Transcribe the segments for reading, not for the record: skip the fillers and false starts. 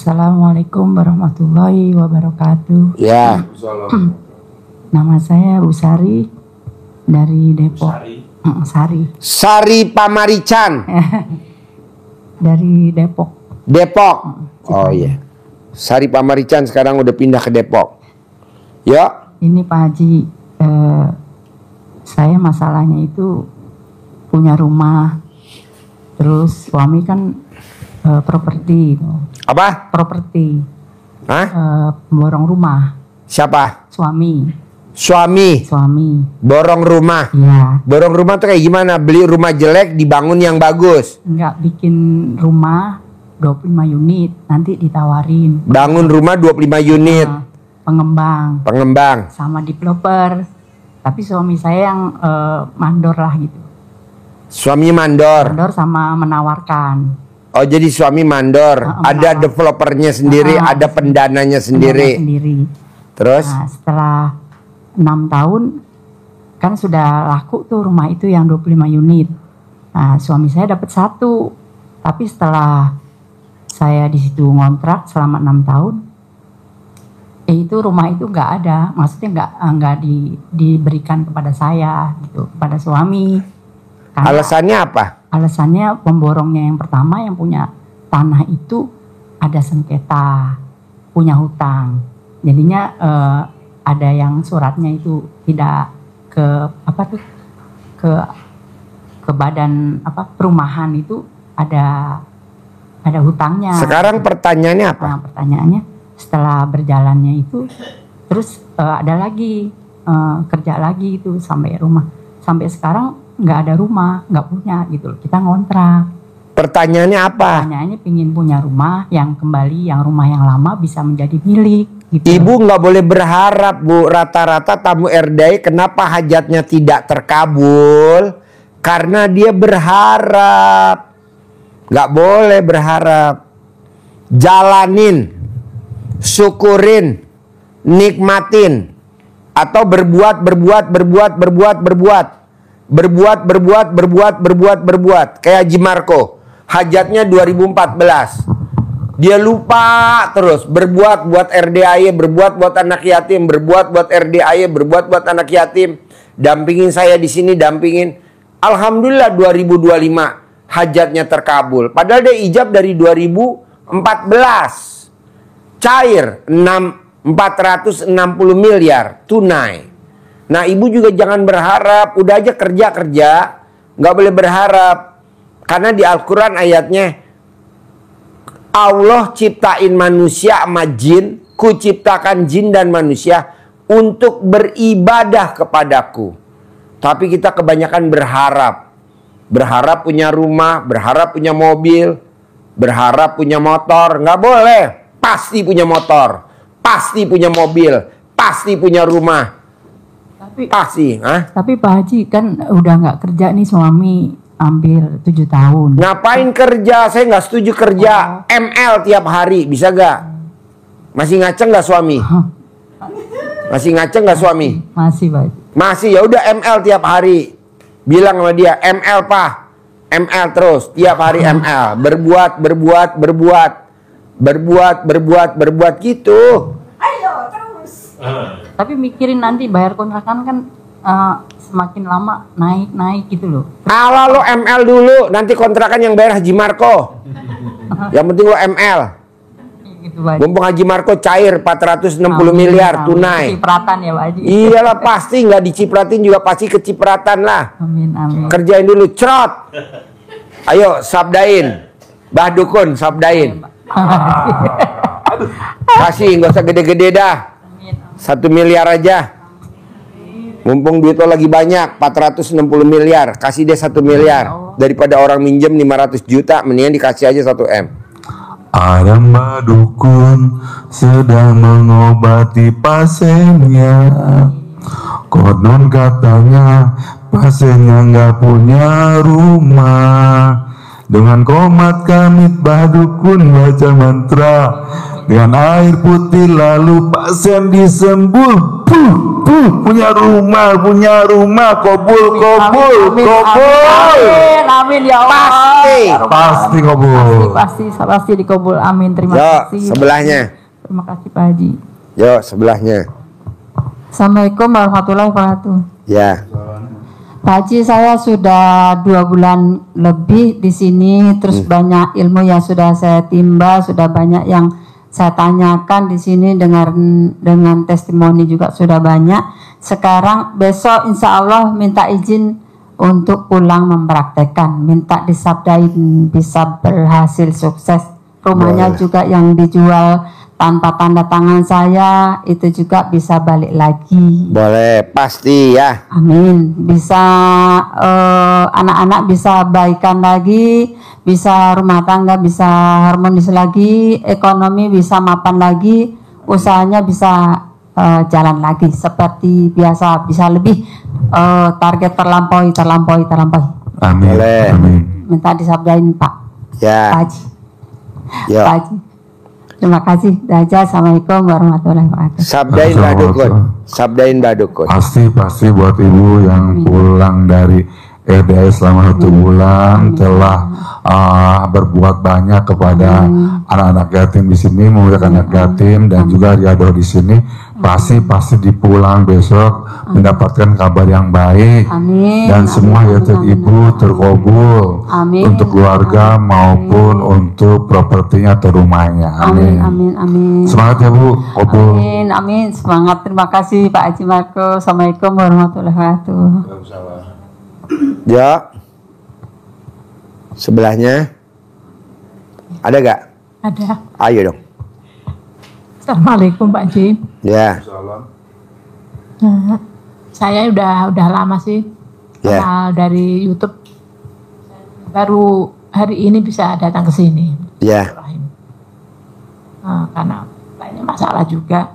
Assalamualaikum warahmatullahi wabarakatuh. Ya. Nama saya Bu Sari dari Depok. Sari Pamarican. Dari Depok. Depok. Oh iya. Sari Pamarican sekarang udah pindah ke Depok. Ya. Ini Pak Haji, saya masalahnya itu punya rumah, terus suami kan properti. Apa? Properti. Hah? Borong rumah. Siapa? Suami. Suami. Borong rumah. Iya. Borong rumah tuh kayak gimana? Beli rumah jelek, dibangun yang bagus. Enggak, bikin rumah 25 unit, nanti ditawarin. Bangun rumah 25 unit. Pengembang. Sama developer. Tapi suami saya yang mandor lah gitu. Suami mandor. Mandor sama menawarkan. Oh, jadi suami mandor. Ada developernya sendiri, ada pendananya sendiri. Terus? Nah, setelah 6 tahun kan sudah laku tuh rumah itu yang 25 unit. Nah, suami saya dapat 1. Tapi setelah saya di situ ngontrak selama 6 tahun, itu rumah itu nggak ada. Maksudnya nggak diberikan kepada saya gitu, kepada suami. Karena alasannya apa? Alasannya pemborongnya yang pertama yang punya tanah itu ada sengketa, punya hutang. Jadinya ada yang suratnya itu tidak ke badan perumahan itu ada hutangnya. Sekarang pertanyaannya apa? Nah, pertanyaannya setelah berjalannya itu terus ada lagi kerja lagi itu sampai rumah. Sampai sekarang nggak ada rumah, nggak punya gitu loh. Kita ngontrak. Pertanyaannya apa? Pertanyaannya pingin punya rumah yang kembali, yang rumah yang lama bisa menjadi milik. Gitu. Ibu nggak boleh berharap, Bu. Rata-rata tamu RDI kenapa hajatnya tidak terkabul? Karena dia berharap. Nggak boleh berharap. Jalanin, syukurin, nikmatin, atau berbuat. Kayak Haji Marco, hajatnya 2014. Dia lupa terus berbuat buat RDAY, berbuat buat anak yatim, berbuat buat RDAY, berbuat buat anak yatim. Dampingin saya di sini, dampingin. Alhamdulillah 2025 hajatnya terkabul. Padahal dia ijab dari 2014. Cair 460 miliar tunai. Nah, ibu juga jangan berharap, udah aja kerja, nggak boleh berharap. Karena di Al-Quran ayatnya, Allah ciptain manusia sama jin, ku ciptakan jin dan manusia untuk beribadah kepadaku. Tapi kita kebanyakan berharap. Berharap punya rumah, berharap punya mobil, berharap punya motor. Nggak boleh, pasti punya motor, pasti punya mobil, pasti punya rumah. Tapi Pak Haji kan udah nggak kerja nih suami hampir 7 tahun. Ngapain kerja? Saya nggak setuju kerja. ML tiap hari bisa gak? Masih ngaceng nggak suami? Masih ngaceng nggak suami? Masih Pak Haji. Masih, ya udah ML tiap hari. Bilang sama dia, ML Pak, ML terus tiap hari ML. Berbuat gitu. Tapi mikirin nanti bayar kontrakan kan semakin lama naik gitu loh. Ala lo ML dulu, nanti kontrakan yang bayar Haji Marco. Yang penting lo ML. Gitu, mumpung Haji Marco cair 460 miliar tunai. Cipratan ya Pak Haji. Iyalah pasti, nggak dicipratin juga pasti kecipratan lah. Amin. Kerjain dulu, cerot. Ayo sabdain, Bah Dukun sabdain. Kasih, nggak usah gede-gede dah. 1 miliar aja. Mumpung duit lo lagi banyak, 460 miliar. Kasih dia 1 miliar. Daripada orang minjem 500 juta, mendingan dikasih aja 1 M. Ada Mbah Dukun sedang mengobati pasiennya. Konon katanya pasiennya nggak punya rumah. Dengan komat kamit Mbah Dukun baca mantra, dengan air putih lalu pasien disembur. Punya rumah, kabul. Amin ya Allah. Pasti Pasti kabul. Pasti dikabul. Amin. Terima Yo, kasih. sebelahnya. Terima kasih Pak Haji. Yo, sebelahnya. Assalamualaikum warahmatullahi wabarakatuh. Ya. Pak Haji, saya sudah 2 bulan lebih di sini, terus banyak ilmu yang sudah saya timba, sudah banyak yang saya tanyakan di sini, dengan testimoni juga sudah banyak. Sekarang besok insya Allah minta izin untuk pulang mempraktekkan, minta disabdain bisa berhasil sukses. Rumahnya Boleh. juga yang dijual tanpa tanda tangan saya itu juga bisa balik lagi. Boleh, pasti ya. Amin. Bisa anak-anak bisa baikan lagi, bisa rumah tangga bisa harmonis lagi, ekonomi bisa mapan lagi, usahanya bisa jalan lagi seperti biasa, bisa lebih target terlampaui. Amin. Boleh. Amin. Minta disabdain Pak Ya. Haji. Yo. Pak Haji. Terima kasih. Daja. Assalamualaikum warahmatullahi wabarakatuh. Sabdain Mbak Dukun. Sabdain Mbak Dukun. Pasti buat ibu yang pulang dari RDS selama 1 bulan telah berbuat banyak kepada anak-anak yatim di sini, memuliakan anak yatim dan juga riadoh di sini. Pasti dipulang besok mendapatkan kabar yang baik. Amin. Dan semua Amin. yatim Amin. ibu terkabul Amin. untuk keluarga Amin. maupun untuk propertinya atau rumahnya. Amin. Amin. Amin. Semangat ya Bu, kabul. Amin. Semangat. Terima kasih Pak Haji Marco. Assalamualaikum warahmatullahi wabarakatuh. Ya. Sebelahnya. Ada gak? Ada. Ayo dong. Assalamualaikum Pak Haji. Ya. Saya udah lama sih Ya. kenal dari YouTube. Baru hari ini bisa datang ke sini. Ya. Karena banyak masalah juga.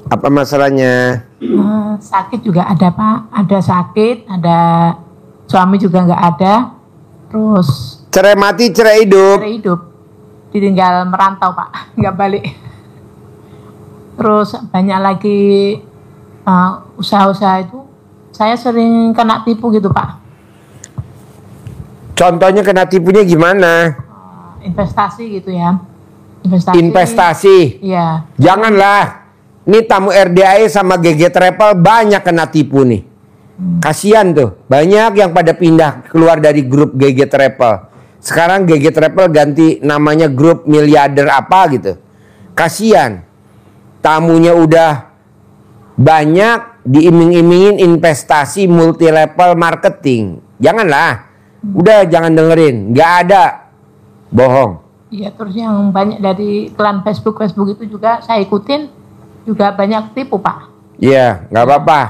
Apa masalahnya? Sakit juga ada Pak. Ada sakit, ada suami juga nggak ada. Terus Cerai mati, cerai hidup. cara hidup ditinggal merantau Pak, nggak balik. Terus banyak lagi usaha-usaha itu saya sering kena tipu gitu Pak. Contohnya kena tipunya gimana? Investasi gitu ya. Investasi. Iya. Janganlah. Ini tamu RDAE sama GG Travel banyak kena tipu nih. Kasihan tuh. Banyak yang pada pindah keluar dari grup GG Travel. Sekarang GG Travel ganti namanya grup miliarder apa gitu. Kasihan. Tamunya udah banyak, diiming-imingin investasi multi level marketing. Janganlah. Udah jangan dengerin. Nggak ada. Bohong. Iya, terus yang banyak dari iklan Facebook itu juga saya ikutin, juga banyak tipu Pak. Iya, nggak apa-apa.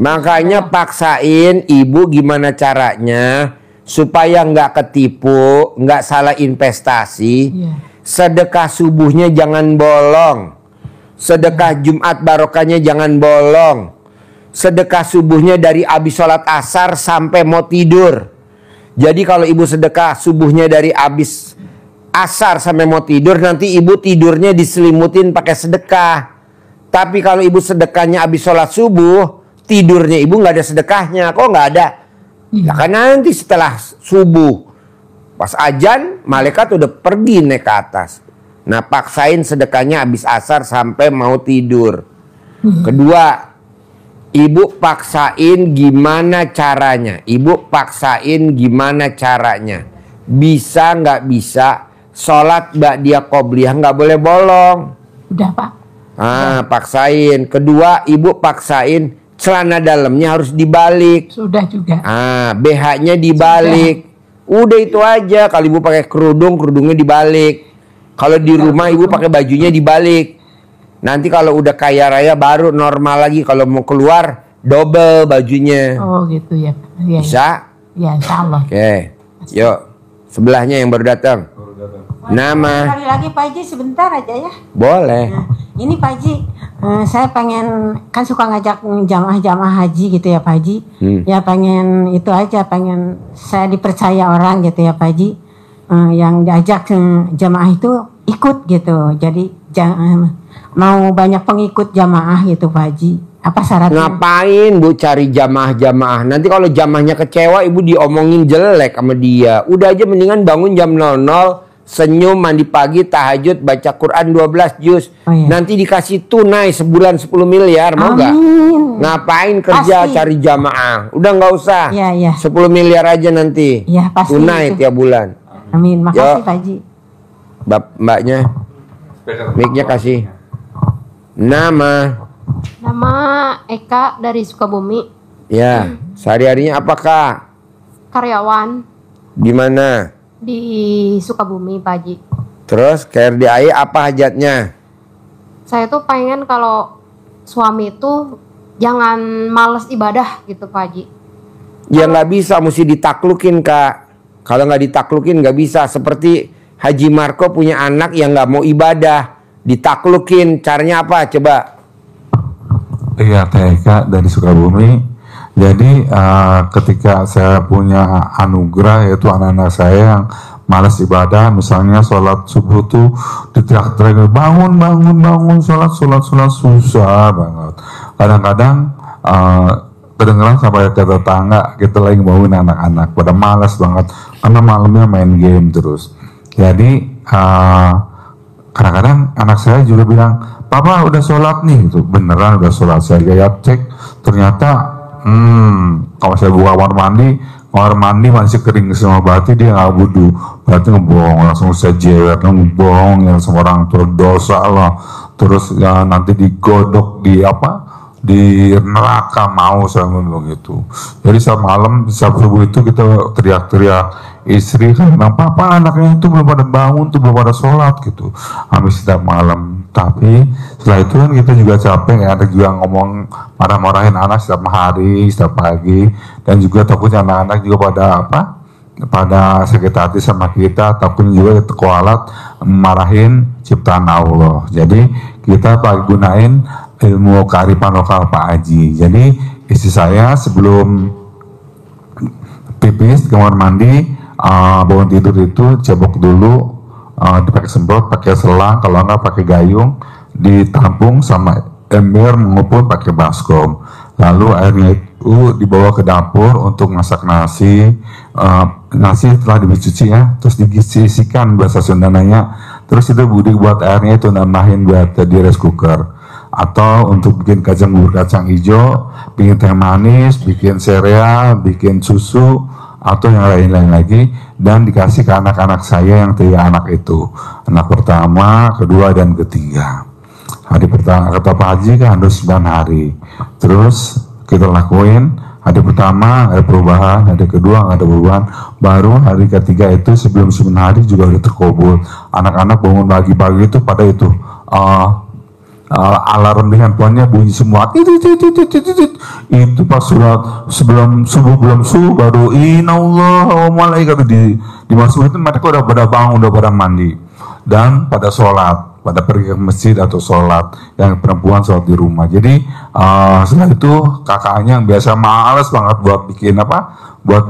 Makanya paksain ibu gimana caranya supaya nggak ketipu, nggak salah investasi. Iya. Sedekah subuhnya jangan bolong. Sedekah Jumat barokahnya jangan bolong. Sedekah subuhnya dari abis sholat asar sampai mau tidur. Jadi kalau ibu sedekah subuhnya dari abis asar sampai mau tidur, nanti ibu tidurnya diselimutin pakai sedekah. Tapi kalau ibu sedekahnya abis sholat subuh, tidurnya ibu nggak ada sedekahnya. Kok nggak ada? Ya kan nanti setelah subuh, pas ajan, malaikat udah pergi naik ke atas. Nah, paksain sedekahnya abis asar sampai mau tidur. Kedua, ibu paksain gimana caranya. Ibu paksain gimana caranya. Bisa nggak bisa, sholat ba'diyah qobliyah nggak boleh bolong. Udah Pak. Paksain. Kedua, ibu paksain celana dalamnya harus dibalik. Sudah juga. BH-nya dibalik. Udah itu aja. Kalau ibu pakai kerudung, kerudungnya dibalik. Kalau di rumah ibu pakai bajunya dibalik. Nanti kalau udah kaya raya baru normal lagi. Kalau mau keluar double bajunya. Oh gitu ya. Ya, Bisa? ya insya Allah. Oke. Yuk. Sebelahnya yang baru datang. Nama. Sekali lagi Pak Haji sebentar aja ya. Boleh. Nah, ini Pak Haji, saya pengen kan suka ngajak jamaah haji gitu ya Pak Haji. Ya pengen itu aja, pengen saya dipercaya orang gitu ya Pak Haji. Yang diajak jamaah itu ikut gitu. Jadi mau banyak pengikut jamaah gitu Pak Haji. Apa syaratnya? Ngapain Bu cari jamaah-jamaah? Nanti kalau jamaahnya kecewa, Ibu diomongin jelek sama dia. Udah aja mendingan bangun jam 00, senyum, mandi pagi, tahajud, baca Quran 12 juz. Nanti dikasih tunai sebulan 10 miliar, mau nggak? Ngapain kerja Pasti. cari jamaah? Udah nggak usah. 10 miliar aja nanti. Iya, pasti tunai itu. tiap bulan. Amin. Makasih Yo. Pak Haji. Mbaknya, mic-nya kasih. Nama Eka dari Sukabumi. ya, sehari-harinya apakah? Karyawan Di mana? di Sukabumi, Pak Haji. Terus KRDAI apa hajatnya? Saya tuh pengen kalau suami itu jangan males ibadah gitu, Pak Haji. Ya nggak bisa, mesti ditaklukin Kak. Kalau nggak ditaklukin nggak bisa. Seperti Haji Marco punya anak yang nggak mau ibadah, ditaklukin. Caranya apa? Coba. Iya, TK dari Sukabumi. Jadi ketika saya punya anugerah, yaitu anak-anak saya yang malas ibadah, misalnya sholat subuh tuh diteriak-teriak, bangun sholat susah banget. Kadang-kadang kedengeran sampai ke tetangga kita lagi bangun anak-anak pada malas banget karena malamnya main game terus. Jadi kadang-kadang anak saya juga bilang, Papa udah sholat nih, gitu. Beneran udah sholat. Saya kayak cek, ternyata kalau saya buka kamar mandi masih kering semua, berarti dia nggak wudu, berarti ngebohong. Langsung saya jewer, ngebohong yang semua orang terdosa lah. Terus ya, nanti digodok di neraka, mau saya ngomong gitu. Jadi saat malam, saat subuh itu kita teriak-teriak, istri kan bilang, Papa anaknya itu belum pada bangun tuh, belum pada sholat gitu. Habis setiap malam. Tapi setelah itu kan kita juga capek, ya, ada juga ngomong marah-marahin anak setiap hari, setiap pagi, dan juga takutnya anak-anak juga pada sakit hati sama kita, takutnya juga kualat marahin ciptaan Allah. Jadi kita gunain ilmu kearifan lokal Pak Haji. Jadi istri saya sebelum pipis di kamar mandi, bangun tidur itu cebok dulu, dipakai semprot, pakai selang, kalau enggak pakai gayung, ditampung sama ember maupun pakai baskom. Lalu airnya itu dibawa ke dapur untuk masak nasi. Nasi telah dicuci ya, terus disisikan bahasa Sundanya. Terus itu dibuat airnya itu nambahin buat di rice cooker. Atau untuk bikin bubur kacang hijau, bikin teh manis, bikin sereal, bikin susu, atau yang lain-lain lagi, dan dikasih ke anak-anak saya yang 3 anak itu, anak pertama, kedua, dan ketiga. Hari pertama kata Pak Haji kan harus 9 hari, terus kita lakuin hari pertama ada perubahan, hari kedua nggak ada perubahan, baru hari ketiga itu sebelum 9 hari juga udah terkabul. Anak-anak bangun pagi-pagi itu pada itu alarm di handphonenya bunyi semua, itu pas surat sebelum subuh baru inallah wa malaikatu dimasukin itu, mereka udah pada bangun, udah pada mandi dan pada sholat, pada pergi ke masjid atau sholat, yang perempuan sholat di rumah. Jadi setelah itu kakaknya yang biasa malas banget buat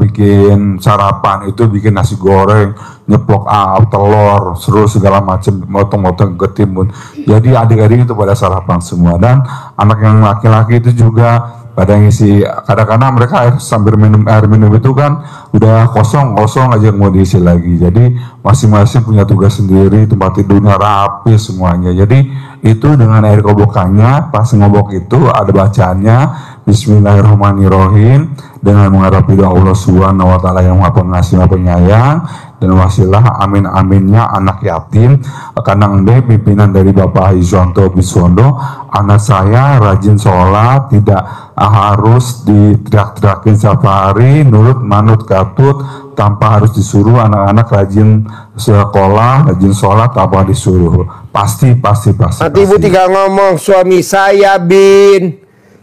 bikin sarapan, itu bikin nasi goreng, nyeplok telur, terus segala macam, motong-motong ketimbun. Jadi adik-adik itu pada sarapan semua, dan anak yang laki-laki itu juga pada ngisi. Kadang-kadang mereka sambil minum air minum itu kan udah kosong aja yang mau diisi lagi. Jadi masing-masing punya tugas sendiri, tempat tidurnya rapi semuanya. Jadi itu dengan air kobokannya, pas ngobok itu ada bacaannya Bismillahirrahmanirrahim, dengan menghadapi doa Allah Subhanahu wa taala yang Maha Pengasih Maha Penyayang, dan wasilah amin aminnya anak yatim Kanang B, pimpinan dari Bapak Haji Bisondo. Anak saya rajin sholat, tidak harus diteriak-teriakin setiap hari, nurut manut katut tanpa harus disuruh. Anak-anak rajin sekolah, rajin sholat tanpa disuruh. Pasti. Nanti Ibu tinggal ngomong, suami saya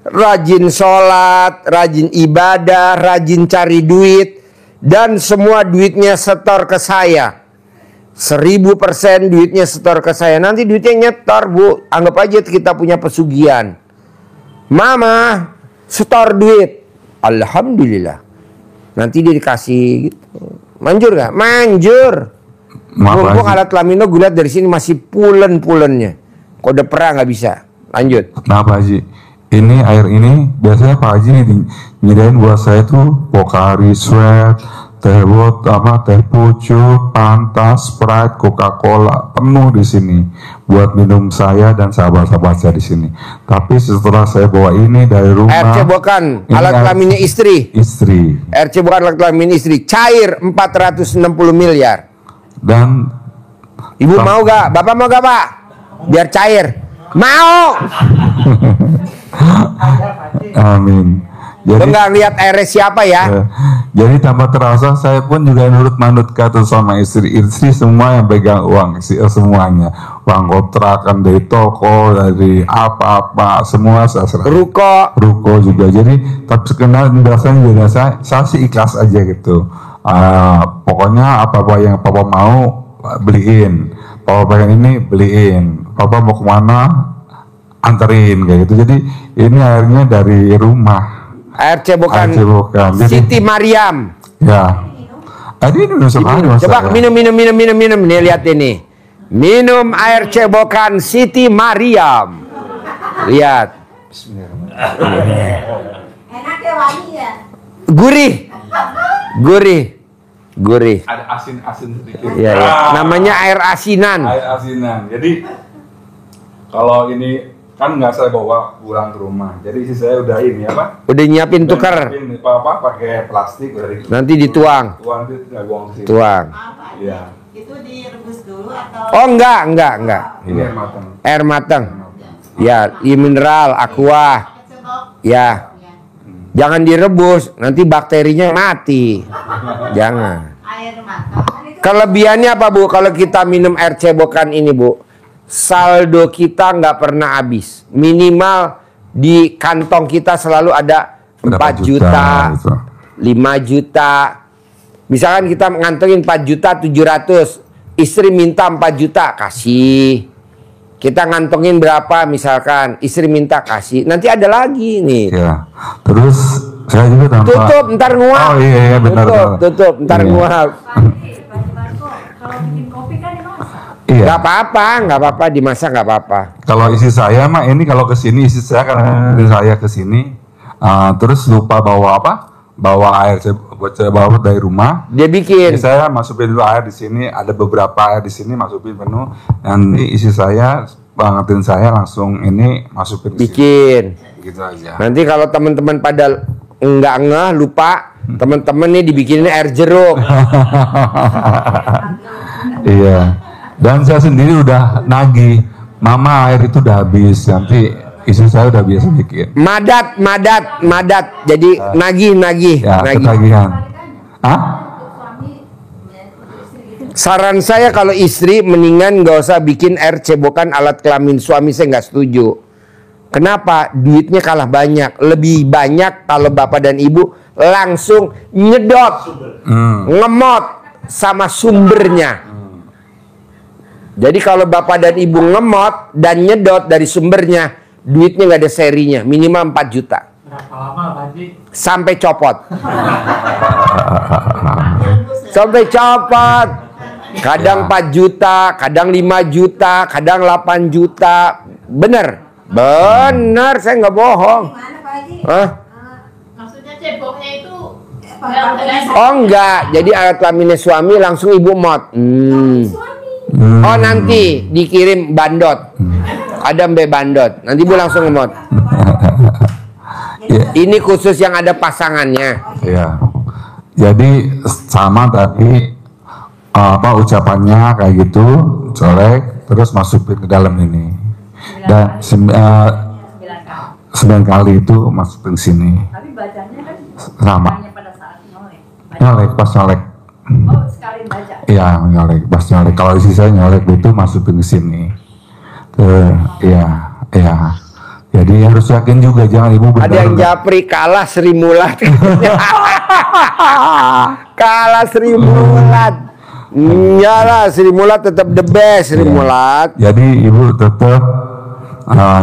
rajin sholat, rajin ibadah, rajin cari duit, dan semua duitnya setor ke saya. 1000% duitnya setor ke saya. Nanti duitnya nyetor, Bu. Anggap aja kita punya pesugihan. Mama, setor duit. Alhamdulillah. Nanti dia dikasih gitu. Manjur gak? Manjur. Mumpung alat lamino gue lihat dari sini masih pulen-pulennya. Kode perang nggak bisa. Lanjut. Kenapa sih? ini air ini biasanya Pak Haji nyediain buat saya tuh Pocari Sweat, teh teh pucuk, Fanta, Sprite, Coca-Cola penuh di sini buat minum saya dan sahabat-sahabat saya di sini. Tapi setelah saya bawa ini dari rumah, Air cebokan alat kelaminnya istri. Air cebokan alat kelamin istri cair 460 miliar. Dan Ibu mau gak? Bapak mau gak, Pak? Biar cair. Mau. Amin. Lo nggak lihat airnya siapa ya? Jadi tanpa terasa saya pun juga nurut manut kata sama istri semua yang pegang uang semuanya, uang kontrakan dari toko, dari apa-apa semua saya serah. Ruko juga. Jadi tapi sekenal dasarnya juga saya sih ikhlas aja gitu. Pokoknya apa yang papa mau beliin, papa pengen ini beliin, papa mau kemana anterin kayak gitu. Jadi ini airnya dari rumah. Air cebokan Siti Mariam. Ya. Tadi minum sekali Mas. Coba minum. Nih lihat ini. Minum air cebokan Siti Mariam. Lihat. Enak ya, wangi ya. Gurih. Ada asin sedikit. Ya. Namanya air asinan. Air asinan. Jadi kalau ini kan nggak saya bawa pulang ke rumah, jadi isi saya udah ini apa? Udah nyiapin tukar. Apa pakai plastik udah nanti dituang. Nanti nggak buang ke sini. Tuang. Iya. Itu direbus dulu atau? Oh enggak. Ini air matang. Air matang. Ya, mineral, aqua. Ya. Jangan direbus, nanti bakterinya mati. Jangan. Air matang. Kelebihannya apa, Bu? Kalau kita minum air cebokan ini, Bu, saldo kita nggak pernah habis. Minimal di kantong kita selalu ada 4 juta, 5 juta. Misalkan kita ngantongin 4 juta 700, istri minta 4 juta, kasih. Kita ngantongin berapa misalkan, istri minta kasih. Nanti ada lagi nih. Ya. Terus saya juga tanpa tutup, ntar nguap. Oh iya benar. Tutup, ntar nguap. Kalau bikin kopi kan dimasak. Iya. Nggak apa-apa dimasak nggak apa-apa. Kalau isi saya mah ini kalau kesini isi saya karena saya kesini terus lupa bawa apa? Bawa air buat saya bawa dari rumah. Dia bikin. Jadi saya masukin dulu air di sini. Ada beberapa air di sini masukin penuh. Nanti isi saya bangetin saya langsung ini masukin. Bikin. Gitu aja. Nanti kalau teman-teman pada nggak ngeh lupa, teman-teman nih dibikinin air jeruk. Iya. Dan saya sendiri udah nagih, mama air itu udah habis, nanti istri saya udah biasa bikin. Madat. Jadi nagih. Ya, ketagihan. Hah? Saran saya kalau istri mendingan nggak usah bikin air cebokan alat kelamin suami, saya nggak setuju. Kenapa? Duitnya kalah banyak. Lebih banyak kalau bapak dan ibu langsung nyedot, ngemot sama sumbernya. Jadi kalau bapak dan ibu ngemot dan nyedot dari sumbernya, duitnya nggak ada serinya, minimal 4 juta. Berapa lama, Pak Haji? Sampai copot. Sampai copot. Kadang 4 juta, kadang 5 juta, kadang 8 juta. Bener, saya nggak bohong. Gimana Pak Haji? Hah? Maksudnya ceboknya itu Oh enggak, jadi alat kelaminnya suami langsung ibu mod. Oh nanti dikirim bandot. Ada mbe bandot. Nanti ibu langsung ngemot. Ini khusus yang ada pasangannya. Iya. Jadi sama tadi apa ucapannya kayak gitu, colek terus masukin ke dalam ini. Dan 9 kali itu masukin sini. tapi bacanya kan Sama. hanya pada saat nyolek. Nyolek pas nyolek. Oh, sekali baca. Iya nyolek pas nyolek. Kalau isi saya nyolek itu masukin ke sini. Iya. Jadi harus yakin juga, jangan ibu benar. Ada yang japri kalah Sri Mulat. Kalah Sri Mulat. Iyalah Sri Mulat tetap the best Sri Mulat. Jadi ibu tetap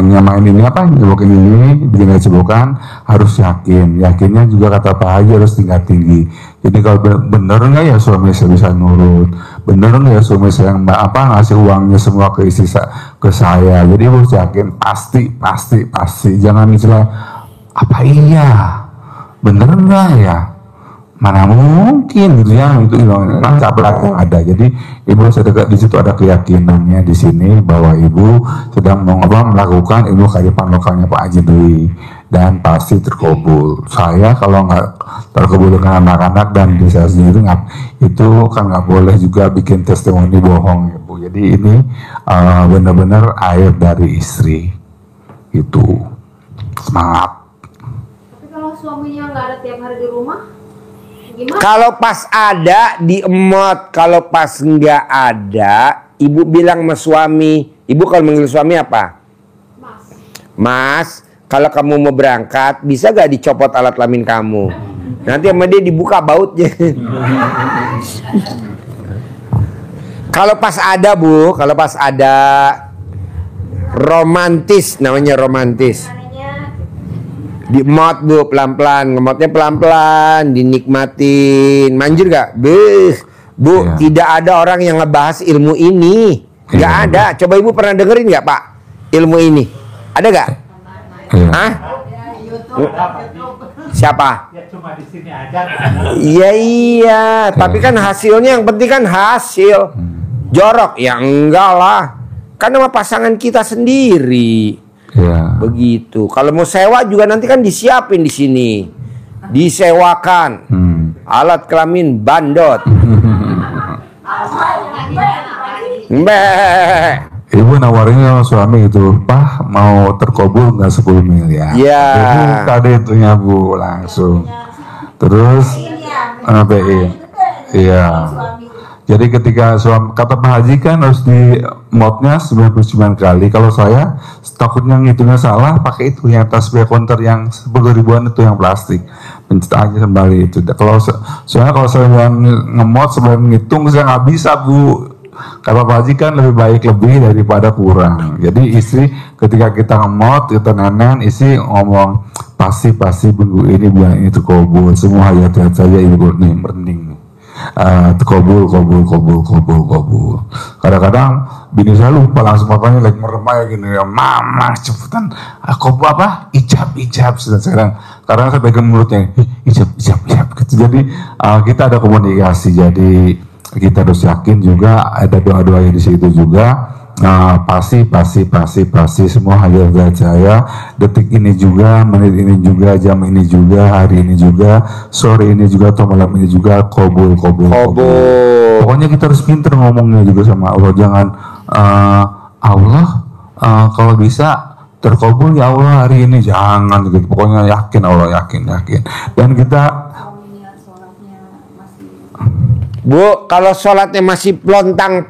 nyamain ini apa, cebokan ini, bikin cebokan harus yakin. Yakinnya juga kata Pak Haji harus tingkat tinggi. Jadi kalau bener nggak ya suami saya bisa nurut. bener nggak ya suami saya ngasih uangnya semua ke istri ke saya. Jadi ibu yakin pasti jangan istilah apa iya bener nggak ya, mana mungkin gitu ya, itu campur ada. Jadi ibu di situ ada keyakinannya di sini bahwa ibu sedang melakukan ilmu kearifan lokalnya Pak Haji Dwi dan pasti terkabul. Saya kalau nggak terkabul dengan anak-anak dan di saya sendiri itu kan nggak boleh juga bikin testimoni bohong ibu. Jadi ini benar-benar air dari istri itu. Semangat. Tapi kalau suaminya nggak ada tiap hari di rumah, gimana? Kalau pas ada diemot, kalau pas nggak ada, ibu bilang sama suami, ibu kalau manggil suami apa? Mas, kalau kamu mau berangkat, bisa gak dicopot alat kelamin kamu? Nanti sama dia dibuka bautnya. Kalau pas ada bu, kalau pas ada romantis, namanya romantis. Diemot bu, pelan-pelan, ngemotnya pelan-pelan, dinikmatin. Manjur gak? Bu, Iya. tidak ada orang yang ngebahas ilmu ini. Gak Iya. ada. Coba ibu pernah dengerin gak Pak? Ilmu ini. Ada gak? Iya. Hah? Siapa? Ya cuma di sini aja. Iya. Tapi kan hasilnya yang penting kan hasil. Jorok? Ya enggak lah. Kan sama pasangan kita sendiri. Iya. Begitu. Kalau mau sewa juga nanti kan disiapin di sini. Disewakan. Alat kelamin bandot. Mbak. Ibu nawarinnya sama suami gitu, Pak mau terkabul nggak 10 miliar? Iya. Jadi tadi itunya bu langsung. Terus BI. Iya. Jadi ketika suami kata Pak Haji kan harus di modnya 99 kali. Kalau saya takutnya ngitungnya salah, pakai itu yang tasbih counter yang 10 ribuan itu yang plastik. Pencet aja kembali itu. Kalau soalnya kalau saya ngemot sebelum ngitung saya nggak bisa bu. Kata Pak Haji kan lebih baik lebih daripada kurang. Jadi istri ketika kita ngemot, kita nenen, istri ngomong pasti minggu ini bulan ini terkabul. Semua hajat saya ibu nih merinding. Terkabul. Kadang-kadang bini saya lupa langsung makanya lagi meremai gini ya, mama cepetan kabul apa? Ijab. Sekarang saya pegang mulutnya, ijab gitu. Jadi kita ada komunikasi. Jadi kita harus yakin juga ada doa-doanya di situ juga. Pasti semua hanya saya detik ini juga, menit ini juga, jam ini juga, hari ini juga, sore ini juga atau malam ini juga kabul. Pokoknya kita harus pinter ngomongnya juga sama Allah. Jangan Allah kalau bisa terkabul ya Allah hari ini, jangan gitu. Pokoknya yakin Allah, yakin. Dan kita Bu, kalau sholatnya masih pelontang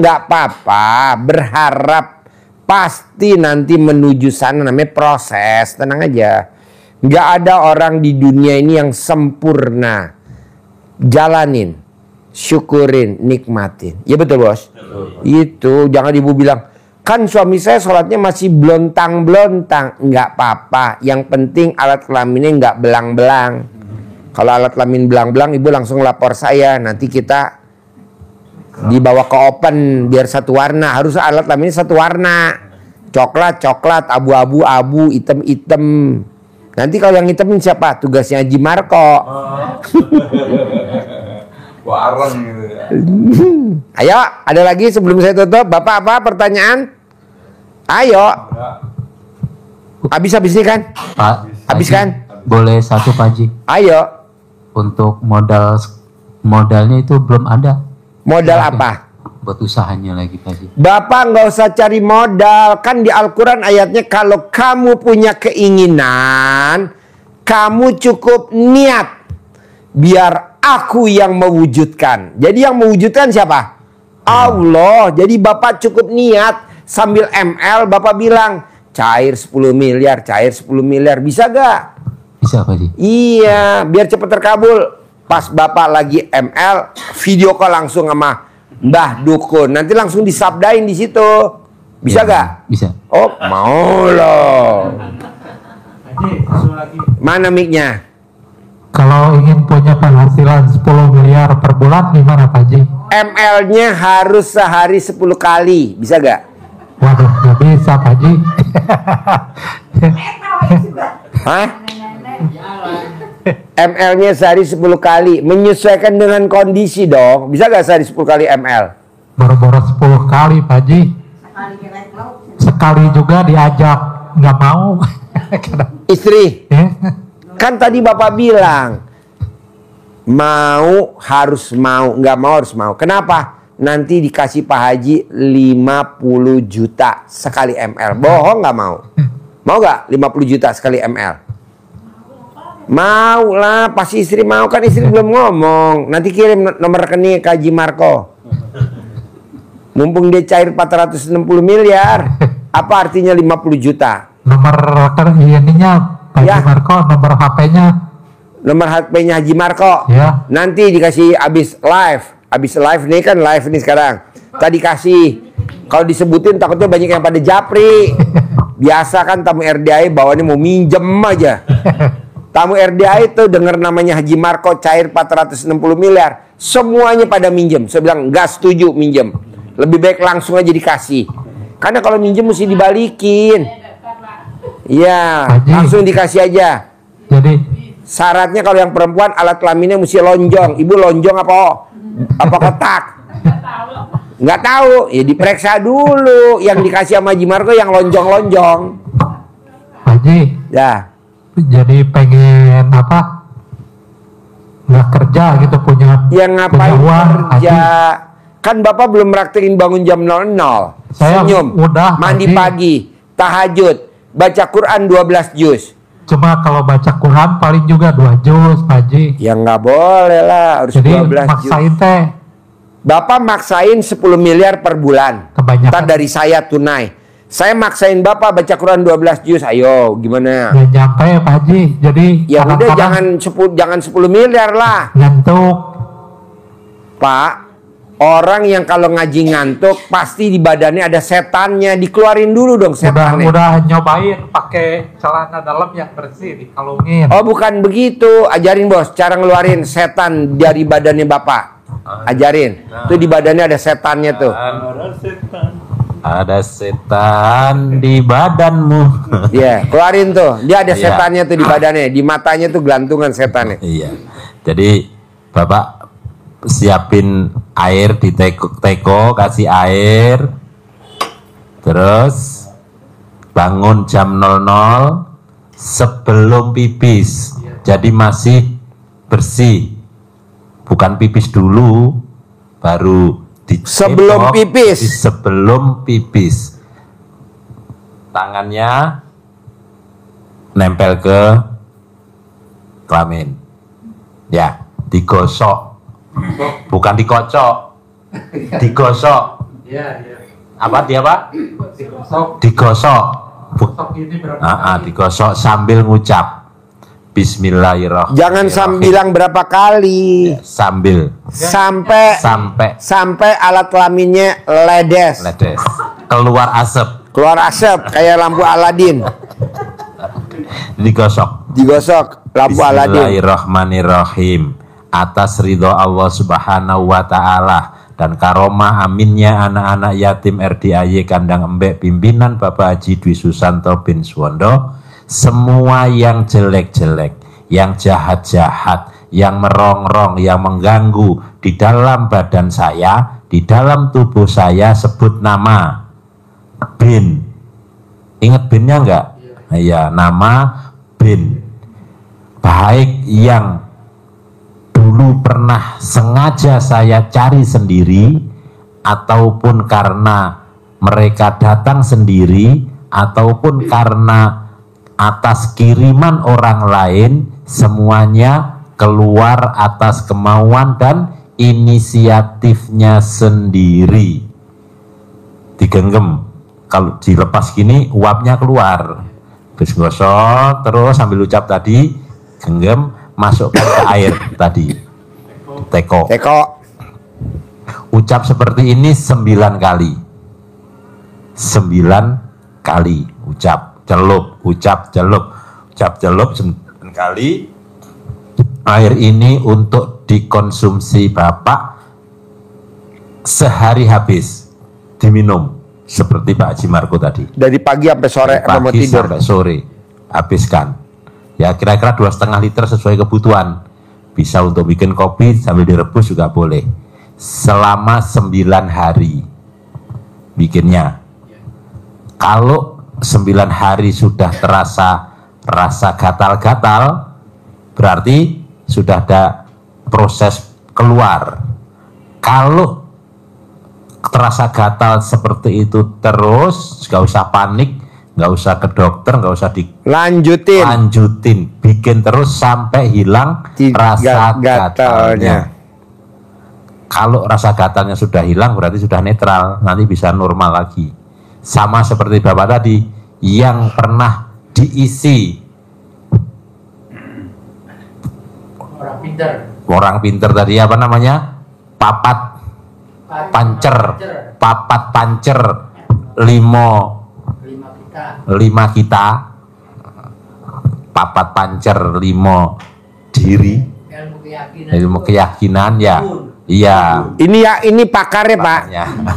nggak apa-apa. Berharap pasti nanti menuju sana, namanya proses. Tenang aja. Nggak ada orang di dunia ini yang sempurna. Jalanin, syukurin, nikmatin. Ya betul bos. Itu jangan ibu bilang kan suami saya sholatnya masih blontang. Nggak apa-apa. Yang penting alat kelaminnya nggak belang-belang. Kalau alat kelamin belang-belang, ibu langsung lapor saya. Nanti kita dibawa ke open biar satu warna. Harus alat kelaminnya satu warna. Coklat, abu-abu, hitam. Nanti kalau yang hitamin siapa? Tugasnya Haji Marco. wareng gitu ya. Ayo, ada lagi sebelum saya tutup. Bapak apa pertanyaan? Ayo. Habis ini kan? Pak, Habis Haji, kan? Boleh satu Pak Haji. Ayo. Untuk modalnya itu belum ada. Modal Oke. apa? Buat usahanya lagi Pak Haji. Bapak nggak usah cari modal. Kan di Al-Quran ayatnya kalau kamu punya keinginan, kamu cukup niat. Biar aku yang mewujudkan. Jadi yang mewujudkan siapa? Allah. Jadi Bapak cukup niat. Sambil ML Bapak bilang, cair 10 miliar. Bisa gak? Bisa Pak Haji. Iya, biar cepat terkabul. Pas Bapak lagi ML, video call langsung sama Mbah Dukun. Nanti langsung disabdain di situ. Bisa Ya, gak? Bisa. Oh, mau loh. Haji, susul lagi. Mana mic-nya? Kalau ingin punya penghasilan 10 miliar per bulan gimana Pak Haji? ML-nya harus sehari 10 kali, bisa gak? Waduh, nggak bisa Pak Haji. Hah? ML-nya sehari 10 kali, menyesuaikan dengan kondisi dong. Bisa gak sehari 10 kali ML? Baru-baru 10 kali Pak Haji. Sekali juga diajak, nggak mau. Istri, kan tadi Bapak bilang mau harus mau, nggak mau harus mau. Kenapa? Nanti dikasih Pak Haji 50 juta sekali ML. Bohong nggak mau? Mau nggak 50 juta sekali ML? Mau lah, pasti istri mau. Kan istri belum ngomong. Nanti kirim nomor rekening ke Haji Marco. Mumpung dia cair 460 miliar. Apa artinya 50 juta? Nomor rekeningnya Pak Haji Marco, nomor HP-nya. Nomor HP-nya Haji Marco. Ya. Nanti dikasih abis live. Abis live nih kan live nih sekarang. Tadi kasih. Kalau disebutin takutnya banyak yang pada japri. Biasa kan tamu RDI bawaannya mau minjem aja. Tamu RDI itu denger namanya Haji Marco cair 460 miliar. Semuanya pada minjem. Saya bilang nggak setuju minjem. Lebih baik langsung aja dikasih. Karena kalau minjem mesti dibalikin. Iya, langsung dikasih aja. Jadi syaratnya kalau yang perempuan alat kelaminnya mesti lonjong. Ibu lonjong apa kotak? Nggak tahu. Ya diperiksa dulu. Yang dikasih sama Haji Marco yang lonjong-lonjong. Haji. Ya. Jadi pengen apa? Nggak kerja gitu punya. Ya ngapain punya uang, kerja? Haji. Kan Bapak belum praktekin bangun jam 00. Saya Senyum. udah, mandi Haji. pagi. Tahajud. Baca Quran 12 juz. Cuma kalau baca Quran paling juga 2 juz Pak Haji. Ya nggak boleh lah. Harus Jadi 12 juz. maksain teh. Bapak maksain 10 miliar per bulan. Kebanyakan. Ntar dari saya tunai. Saya maksain Bapak baca Quran 12 juz. Ayo, gimana? Nggak nyampe Pak Haji. Jadi Ya udah kadang-kadang jangan 10 miliar lah. ngantuk. Pak, orang yang kalau ngaji ngantuk pasti di badannya ada setannya. Dikeluarin dulu dong setannya. Udah nyobain pakai celana dalam yang bersih dikalungin. Oh, bukan begitu. Ajarin bos cara ngeluarin setan dari badannya Bapak. Ajarin. Tuh di badannya ada setannya tuh. Ada setan di badanmu. Iya, keluarin tuh. Dia ada Iya. setannya tuh di badannya. Di matanya tuh gelantungan setannya. Iya. Jadi Bapak siapin air di teko, kasih air. Terus bangun jam 00 sebelum pipis. Jadi masih bersih. Bukan pipis dulu, baru Sebelum pipis. Sebelum pipis. Tangannya nempel ke kelamin. Ya, digosok. Bukan dikocok. Digosok. Apa dia, Pak? Digosok. Digosok sambil ngucap Bismillahirrahmanirrahim. Jangan bilang berapa kali. Sambil. Sampai alat kelaminnya ledes. Keluar asap. Keluar asap kayak lampu Aladin. Digosok lampu Aladin. Bismillahirrahmanirrahim. Atas ridho Allah Subhanahu wa taala dan karomah aminnya anak-anak yatim RDIY Kandang Embek pimpinan Bapak Haji Dwi Susanto bin Suwondo. Semua yang jelek-jelek, yang jahat-jahat, yang merongrong, yang mengganggu di dalam badan saya, di dalam tubuh saya, sebut nama bin. Ingat binnya enggak? Iya, nama bin. Baik yang dulu pernah sengaja saya cari sendiri, ataupun karena mereka datang sendiri, ataupun karena atas kiriman orang lain, semuanya keluar atas kemauan dan inisiatifnya sendiri. Digenggam, kalau dilepas gini uapnya keluar. Terus gosok, terus sambil ucap tadi, genggam, masukkan ke air tadi. Teko. Ucap seperti ini 9 kali. 9 kali ucap. Celup, ucap celup 9 kali. air ini untuk dikonsumsi Bapak sehari habis diminum seperti Pak Haji Marco tadi. Dari pagi sampai sore Dari atau mau pagi tidur. sampai sore habiskan. Ya kira-kira 2,5 liter sesuai kebutuhan. Bisa untuk bikin kopi sambil direbus juga boleh. Selama 9 hari bikinnya. Kalau 9 hari sudah terasa rasa gatal-gatal, berarti sudah ada proses keluar. Kalau terasa gatal seperti itu terus, nggak usah panik, nggak usah ke dokter, nggak usah lanjutin, bikin terus sampai hilang rasa gatalnya. Kalau rasa gatalnya sudah hilang, berarti sudah netral, nanti bisa normal lagi. Sama seperti Bapak tadi yang pernah diisi orang pinter tadi apa namanya, papat pancer lima kita papat pancer limo diri ilmu keyakinan ya. Iya. Ini pakarnya Pak.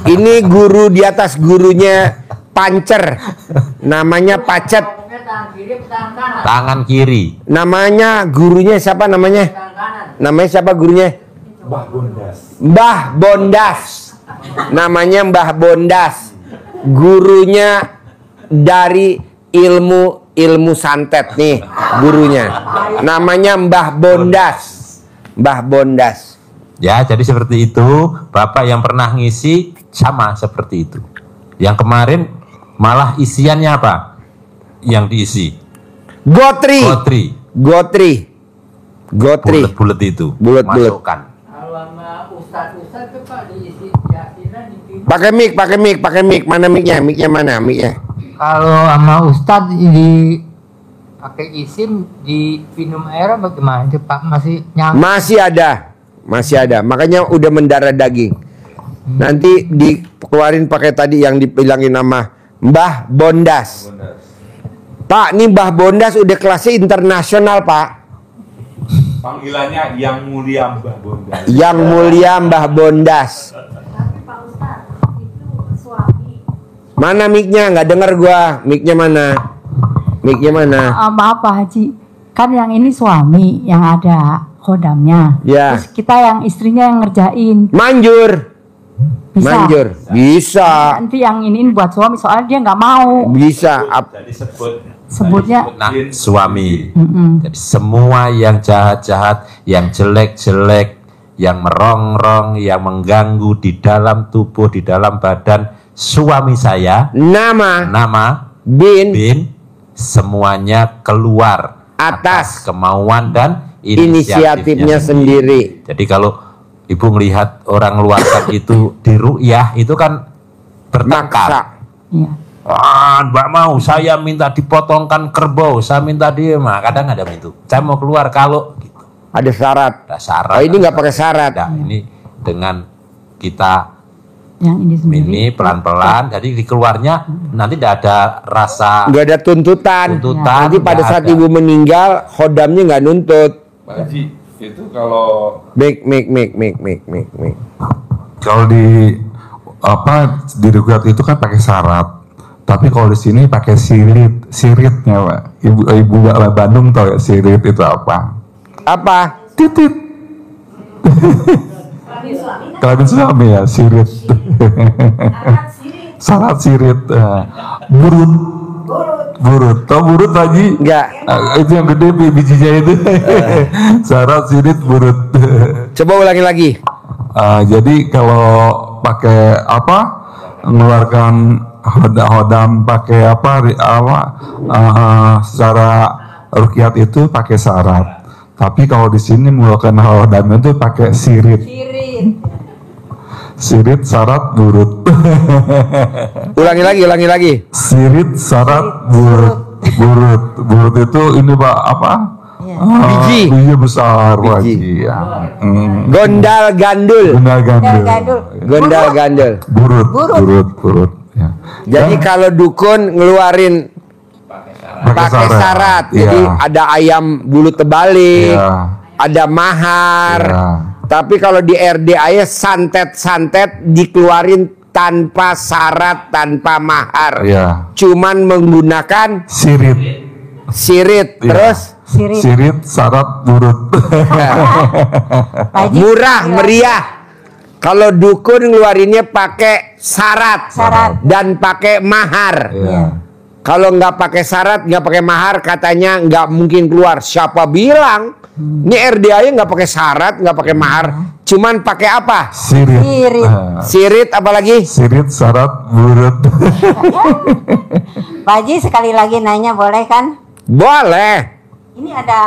Ini guru di atas gurunya pancer. Namanya Pacet. Tangan kiri. Namanya gurunya siapa namanya? Namanya siapa gurunya? Mbah Bondas. Namanya Mbah Bondas. Gurunya dari ilmu santet nih gurunya. Namanya Mbah Bondas. Mbah Bondas. Ya, jadi seperti itu. Bapak yang pernah ngisi sama seperti itu. Yang kemarin malah isiannya apa? Yang diisi Gotri. Bulet-bulet itu. Masukkan. Kalau sama ustad-ustad tuh Pak diisi keyakinan di Pakai mic. Mana micnya? Micnya mana? Micnya. Kalau sama Ustadz di pakai isim di minum air bagaimana itu Pak? Masih nyangkut? Masih ada. Makanya udah mendarah daging. Nanti dikeluarin pakai tadi yang dibilangin nama Mbah Bondas. Pak, nih Mbah Bondas udah kelasnya internasional, Pak. Panggilannya Yang Mulia Mbah Bondas. Yang Mulia Mbah Bondas. Tapi Pak Ustadz, itu suami. Mana mic-nya? Nggak denger gua. Mic-nya mana? Maaf Pak Haji, kan yang ini suami yang ada khodamnya. Ya. Terus kita yang istrinya yang ngerjain. Manjur. Bisa. Nanti yang ini buat suami soalnya dia nggak mau. Bisa. Jadi Sebutnya suami. Jadi semua yang jahat-jahat, yang jelek-jelek, yang merongrong, yang mengganggu di dalam tubuh, di dalam badan suami saya, nama bin semuanya keluar atas kemauan dan inisiatifnya sendiri. Jadi kalau ibu melihat orang ngeluarkan itu di ru'yah itu kan bertengkar. Iya. Mbak mau saya minta dipotongkan kerbau, saya minta dia mah kadang ada itu. Saya mau keluar kalau gitu. Ada syarat. Syarat. Oh, ini nggak pakai syarat. Nah, ini dengan kita yang ini pelan-pelan, jadi dikeluarnya nanti tidak ada rasa, nggak ada tuntutan. Nanti pada saat ibu meninggal, khodamnya nggak nuntut. Pak Haji, itu kalau Mik. Kalau di di rukyat itu kan pakai syarat. Tapi kalau di sini pakai siritnya, Pak. Ibu Bandung tahu ya sirit itu apa? Apa? Titit. Kelamin suami ya, sirit. Syarat sirit. Burut. Tahu burut lagi? Enggak. Itu yang gede bijinya itu. Syarat sirit burut. Coba ulangi lagi. Jadi kalau pakai mengeluarkan hodam pakai secara rukyat itu pakai syarat. Tapi kalau di sini mengeluarkan hodam itu pakai sirit. Sirit syarat burut. Ulangi lagi. Sirit syarat burut itu ini Pak biji besar lagi ya. Gondal gandul. Burut ya. Jadi kalau dukun ngeluarin pakai syarat. Jadi ada ayam bulu terbalik, ada mahar. Ya. Tapi kalau di RDA santet-santet dikeluarin tanpa syarat, tanpa mahar. Ya. Cuman menggunakan sirit. Ya. Terus Sirit syarat burut. Pak Haji, murah, meriah. Kalau dukun ngeluarinnya pakai syarat dan pakai mahar. Ya. Kalau nggak pakai syarat, nggak pakai mahar, katanya nggak mungkin keluar. Siapa bilang? Ini RDA nggak pakai syarat, nggak pakai mahar, cuman pakai apa? Sirit. Sirit apalagi? Sirit syarat burut. Pak Haji sekali lagi nanya boleh kan? Boleh. Ini ada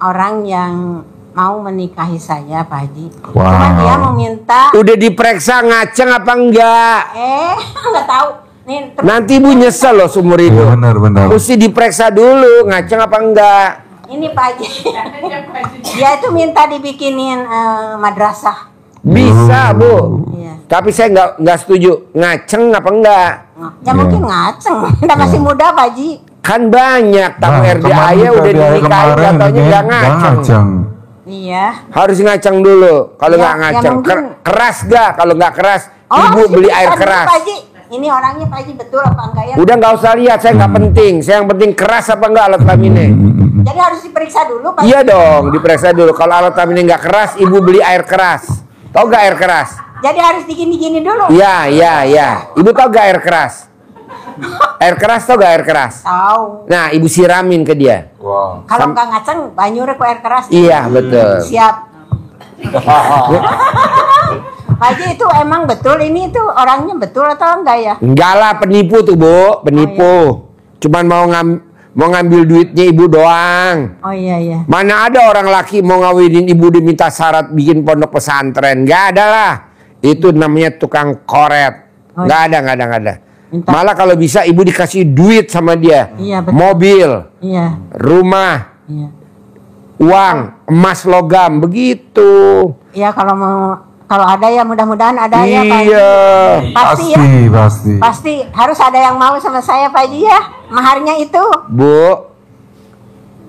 orang yang mau menikahi saya Pak Haji. Wow. Cuman dia meminta. Udah diperiksa ngaceng apa enggak? Nggak tahu. Nih, Nanti ibu nyesel loh seumur hidup. Iya, benar. Mesti diperiksa dulu ngaceng apa enggak. Ini Pak Haji. Dia itu minta dibikinin madrasah. Bisa bu. Iya. Tapi saya nggak setuju. Ngaceng apa enggak? Ya mungkin ngaceng. Udah masih muda Pak Haji. Kan banyak tamu RDA ya udah dinikahin katanya nggak ngaceng. Iya. Harus ngaceng dulu. Kalau Ya, nggak ya ngaceng, mungkin. keras gak? Kalau nggak keras, ibu harus beli diperiksa air dulu, keras. Pak Haji. Ini orangnya Pak Haji betul apa enggak ya? Udah nggak usah lihat, saya nggak penting. Saya yang penting keras apa enggak alat kelaminnya. Jadi harus diperiksa dulu Pak Haji. Iya dong, diperiksa dulu. Kalau alat kelaminnya nggak keras, ibu beli air keras. Tahu nggak air keras? Jadi harus digini-gini dulu. Iya. Ibu tahu nggak air keras? Air keras tau gak air keras? Tahu. Nah, ibu siramin ke dia. Wow. Kalau nggak ngaceng, banyure ku air keras. Iya, betul. Siap. Pak Haji itu emang betul ini tuh orangnya betul atau enggak ya? Enggak lah, penipu tuh bu, penipu. Cuman mau ngambil duitnya ibu doang. Oh iya. Mana ada orang laki mau ngawinin ibu diminta syarat bikin pondok pesantren? Nggak ada lah. Itu namanya tukang koret. Nggak ada. Malah kalau bisa ibu dikasih duit sama dia. Iya, betul. Mobil, Iya. rumah, Iya. uang, emas logam, begitu. Iya kalau ada ya mudah-mudahan ada ya Pak Haji. Iya. Pasti ya. Pasti. Pasti harus ada yang mau sama saya Pak Haji ya. Maharnya itu. Bu,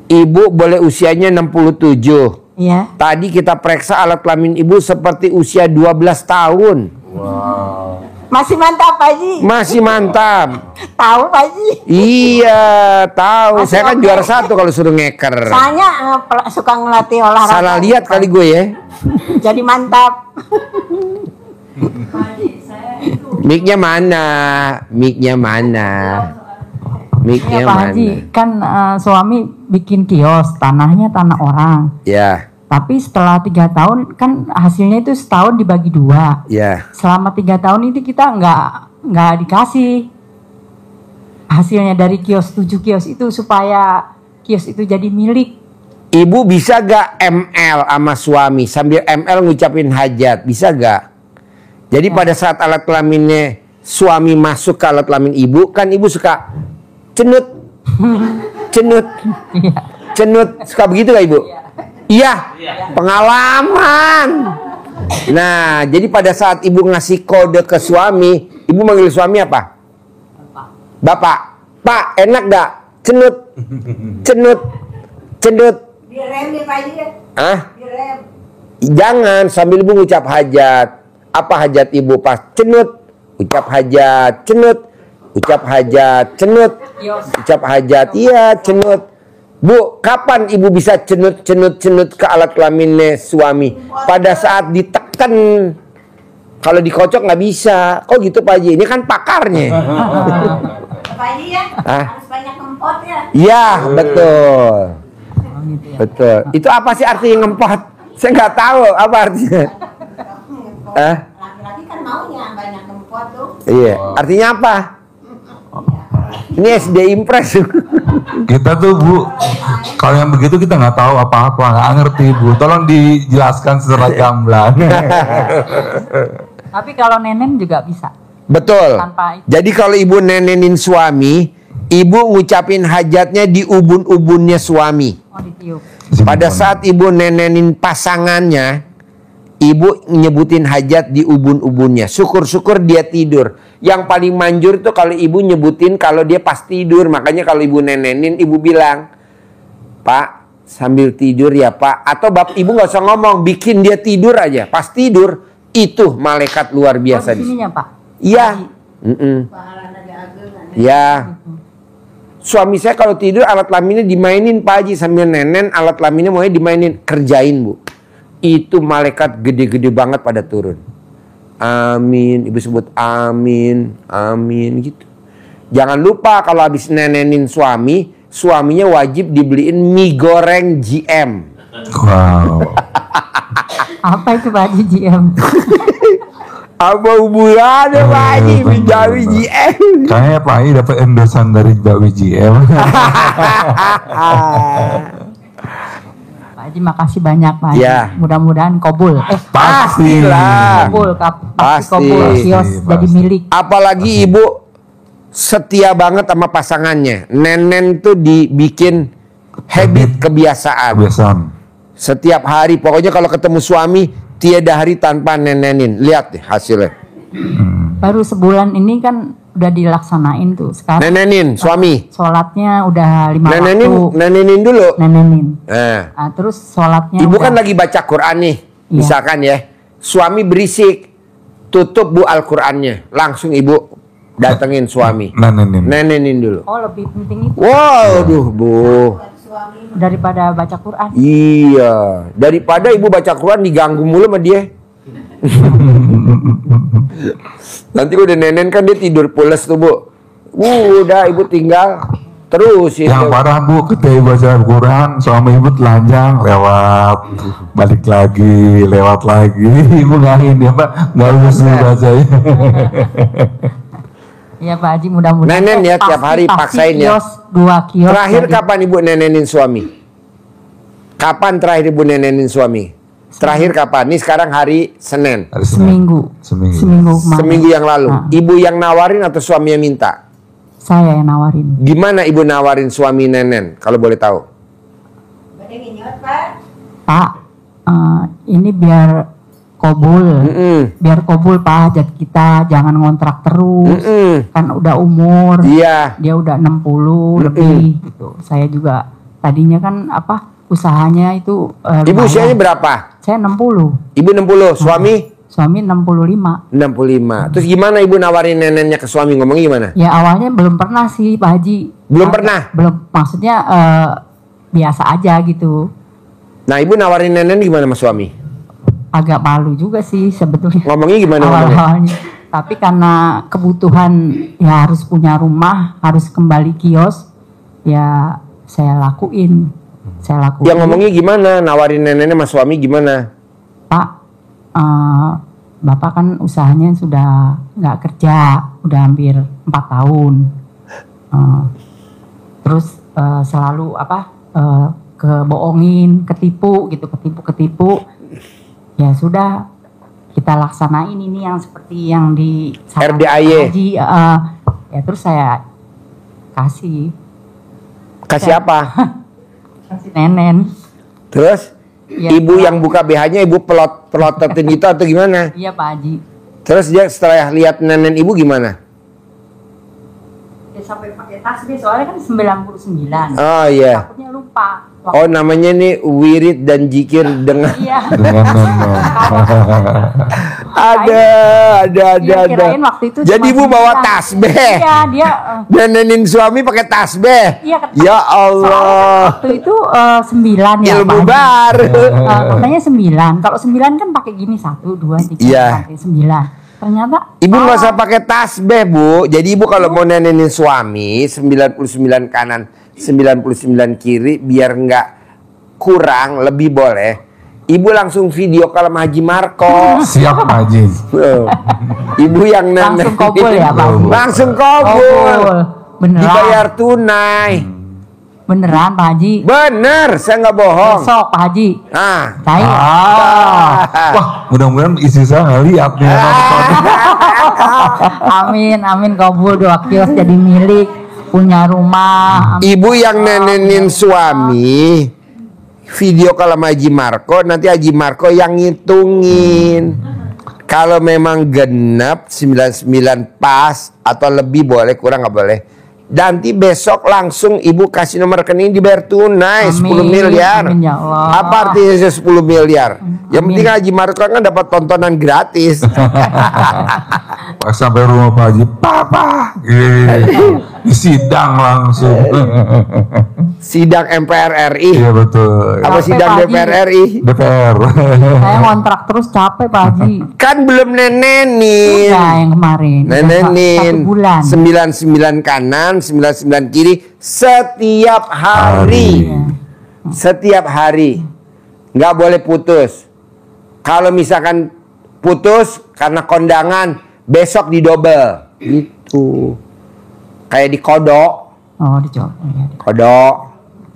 ibu boleh usianya 67. Iya. Tadi kita periksa alat kelamin ibu seperti usia 12 tahun. Wow. Masih mantap Pak Haji. Masih mantap. Tahu Pak Haji. Iya, tahu. Masih Saya kan oke. juara 1 kalau suruh ngeker. Soalnya suka ngelatih olahraga. Salah lihat kali gue ya. Jadi mantap. Mic-nya mana? Mic-nya mana? Mic-nya Ya Pak mana? Haji, kan suami bikin kios, tanahnya tanah orang. Ya, Tapi setelah 3 tahun kan hasilnya itu setahun dibagi 2. ya. Selama 3 tahun itu kita nggak dikasih hasilnya dari kios 7 kios itu supaya kios itu jadi milik. Ibu bisa gak ML sama suami sambil ML ngucapin hajat? Bisa gak? Jadi pada saat alat kelaminnya suami masuk ke alat kelamin ibu, kan ibu suka cenut, cenut, suka begitu gak ibu? Iya, pengalaman. Nah, jadi pada saat ibu ngasih kode ke suami, ibu manggil suami apa? Bapak. Pak, enak gak? Cenut. Direm nih Pak Haji ya. Hah? Direm. Jangan sambil ibu ngucap hajat. Apa hajat ibu pas cenut? Ucap hajat, cenut. Ucap hajat, cenut. Ucap hajat, iya cenut. Bu, kapan ibu bisa cenut ke alat kelaminnya suami? Pada saat ditekan. Kalau dikocok nggak bisa. Kok gitu Pak Haji? Ini kan pakarnya. Pak Haji ya. Harus banyak ngempot ya. Iya, betul. Betul. Itu apa sih artinya ngempot? Saya nggak tahu apa artinya. Laki-laki kan maunya banyak ngempot tuh. Iya. Artinya apa? Ini SD Impres. Kita tuh Bu, kalau yang begitu kita nggak tahu apa-apa, nggak ngerti Bu. Tolong dijelaskan secara gamblang. Tapi kalau nenen juga bisa. Betul. Tanpa itu. Jadi kalau ibu nenenin suami, ibu ngucapin hajatnya di ubun-ubunnya suami. Oh, ditiup. Pada saat ibu nenenin pasangannya, ibu nyebutin hajat di ubun-ubunnya. Syukur-syukur dia tidur. Yang paling manjur tuh kalau ibu nyebutin kalau dia pas tidur. Makanya kalau ibu nenenin, ibu bilang, Pak, sambil tidur ya Pak. Atau ibu nggak usah ngomong, bikin dia tidur aja. Pas tidur itu malaikat luar biasa di sini. Pak? Iya. Ya. Suami saya kalau tidur alat kelaminnya dimainin Pak Haji sambil nenen, alat kelaminnya mau dimainin, kerjain Bu. Itu malaikat gede-gede banget pada turun. Amin, ibu sebut amin, amin gitu. Jangan lupa kalau habis nenenin suami, suaminya wajib dibeliin mie goreng GM. Wow. Apa itu Pak Haji GM? Apa hubungannya Pak Haji Jawi GM? Kayaknya Pak Haji dapat endorsan dari Jawi GM. Pak Haji makasih banyak Pak Haji. Ya. Mudah-mudahan kabul. Pastilah. Kabul, Pasti. kabul. Kios jadi milik. Apalagi ibu setia banget sama pasangannya. Nenen tuh dibikin habit, kebiasaan. Setiap hari pokoknya kalau ketemu suami tiada hari tanpa nenenin. Lihat deh hasilnya. Baru sebulan ini kan udah dilaksanain tuh. Sekarang nenenin suami. Sholatnya udah 5 nenenin, waktu. Nenenin dulu. Nenenin. Nah, terus sholatnya ibu udah, kan lagi baca Quran nih. Iya. Misalkan ya. Suami berisik. Tutup Bu Al-Qurannya. Langsung ibu datengin suami. Nenenin dulu. Oh lebih penting itu. Waduh Bu. Daripada baca Quran. Iya. Daripada ibu baca Quran diganggu mulu sama dia. Nanti udah nenen kan dia tidur pules tuh Bu. Udah ibu tinggal terus itu. Yang parah Bu, ketika ibu baca Al-Quran, suami ibu telanjang, lewat, balik lagi, lewat lagi. Ibu ngahin ya Pak, nggak lulus bacanya. Iya Pak Haji, mudah-mudahan. Nenen ya tiap hari paksain ya. 2 kios. Terakhir kapan ibu nenenin suami? Kapan terakhir ibu nenenin suami? Terakhir kapan? Ini sekarang hari Senin. Seminggu kemarin. Seminggu yang lalu. Ibu yang nawarin atau suami yang minta? Saya yang nawarin. Gimana ibu nawarin suami nenen? Kalau boleh tahu. Pak, ini biar kabul, biar kabul Pak hajat kita, jangan ngontrak terus. Kan udah umur. Iya. Dia udah 60 lebih gitu. Saya juga tadinya kan usahanya itu ibu usianya berapa? Saya 60. Ibu 60, suami? Suami 65. 65. Terus gimana ibu nawarin nenennya ke suami? Ngomongnya gimana? Ya awalnya belum pernah sih Pak Haji. Belum pernah? Belum, maksudnya biasa aja gitu. Nah ibu nawarin nenen gimana sama suami? Agak malu juga sih sebetulnya. Ngomongnya gimana? Awal-awalnya. Tapi karena kebutuhan ya harus punya rumah, harus kembali kios, ya saya lakuin. Yang ngomongnya gimana? Nawarin neneknya sama suami gimana? Pak, Bapak kan usahanya sudah nggak kerja, udah hampir 4 tahun. Terus selalu kebohongin, ketipu. Ya sudah, kita laksanain ini yang seperti yang di RDAY. Ya terus saya kasih apa? Kasih nenen. Terus ya, ibu yang buka BH-nya ibu pelototin gitu atau gimana? Iya Pak Haji. Terus dia setelah lihat nenen ibu gimana? Ya sampai pakai tasbih soalnya kan 99. Oh iya. Takutnya lupa. Oh namanya nih wirid dan zikir dengan ada. Waktu itu jadi ibu bawa tasbih. Iya dia. Nenenin suami pakai tasbih. Iya. Ya Allah. Waktu itu 9 ya. Ilmu baru. Katanya 9. Kalau 9 kan pakai gini 1, 2, 3, 4, 9. Ternyata ibu nggak usah pakai tasbih Bu. Jadi ibu kalau mau nenenin suami 99 kanan 99 kiri biar nggak kurang lebih boleh. Ibu langsung video call sama Haji Marco. Siap Haji. Ibu yang nenenin. Langsung kabul ya Pak. Langsung kabul. Beneran. Dibayar tunai. Beneran Pak Haji? Bener, saya nggak bohong. Besok Pak Haji. Cair. Wah, mudah-mudahan istri saya nggak lihat nih. Amin kabul, 2 kios jadi milik, punya rumah. Amin. Ibu yang nenenin suami video kalau sama Haji Marco, nanti Haji Marco yang ngitungin. Kalau memang genap 99 pas atau lebih boleh, kurang nggak boleh. Nanti besok langsung ibu kasih nomor rekening dibayar tunai. Amin. 10 miliar. Amin, ya Allah. Apa artinya 10 miliar? Yang penting Haji Marko kan dapat tontonan gratis. Pas sampai rumah Pak Haji, Papa, di sidang langsung. Sidang MPR RI. Iya betul. Apa Capek, sidang Pak Haji. DPR RI? DPR. Saya ngontrak terus capek Pak Haji. Kan belum nenenin. Udah yang kemarin. Udah Nenenin 1 bulan. 99 kanan, 99 kiri setiap hari. Setiap hari. Nggak boleh putus. Kalau misalkan putus karena kondangan, besok didobel. Gitu. Kayak di kodok. Oh, dicoba. Ya. Kodok.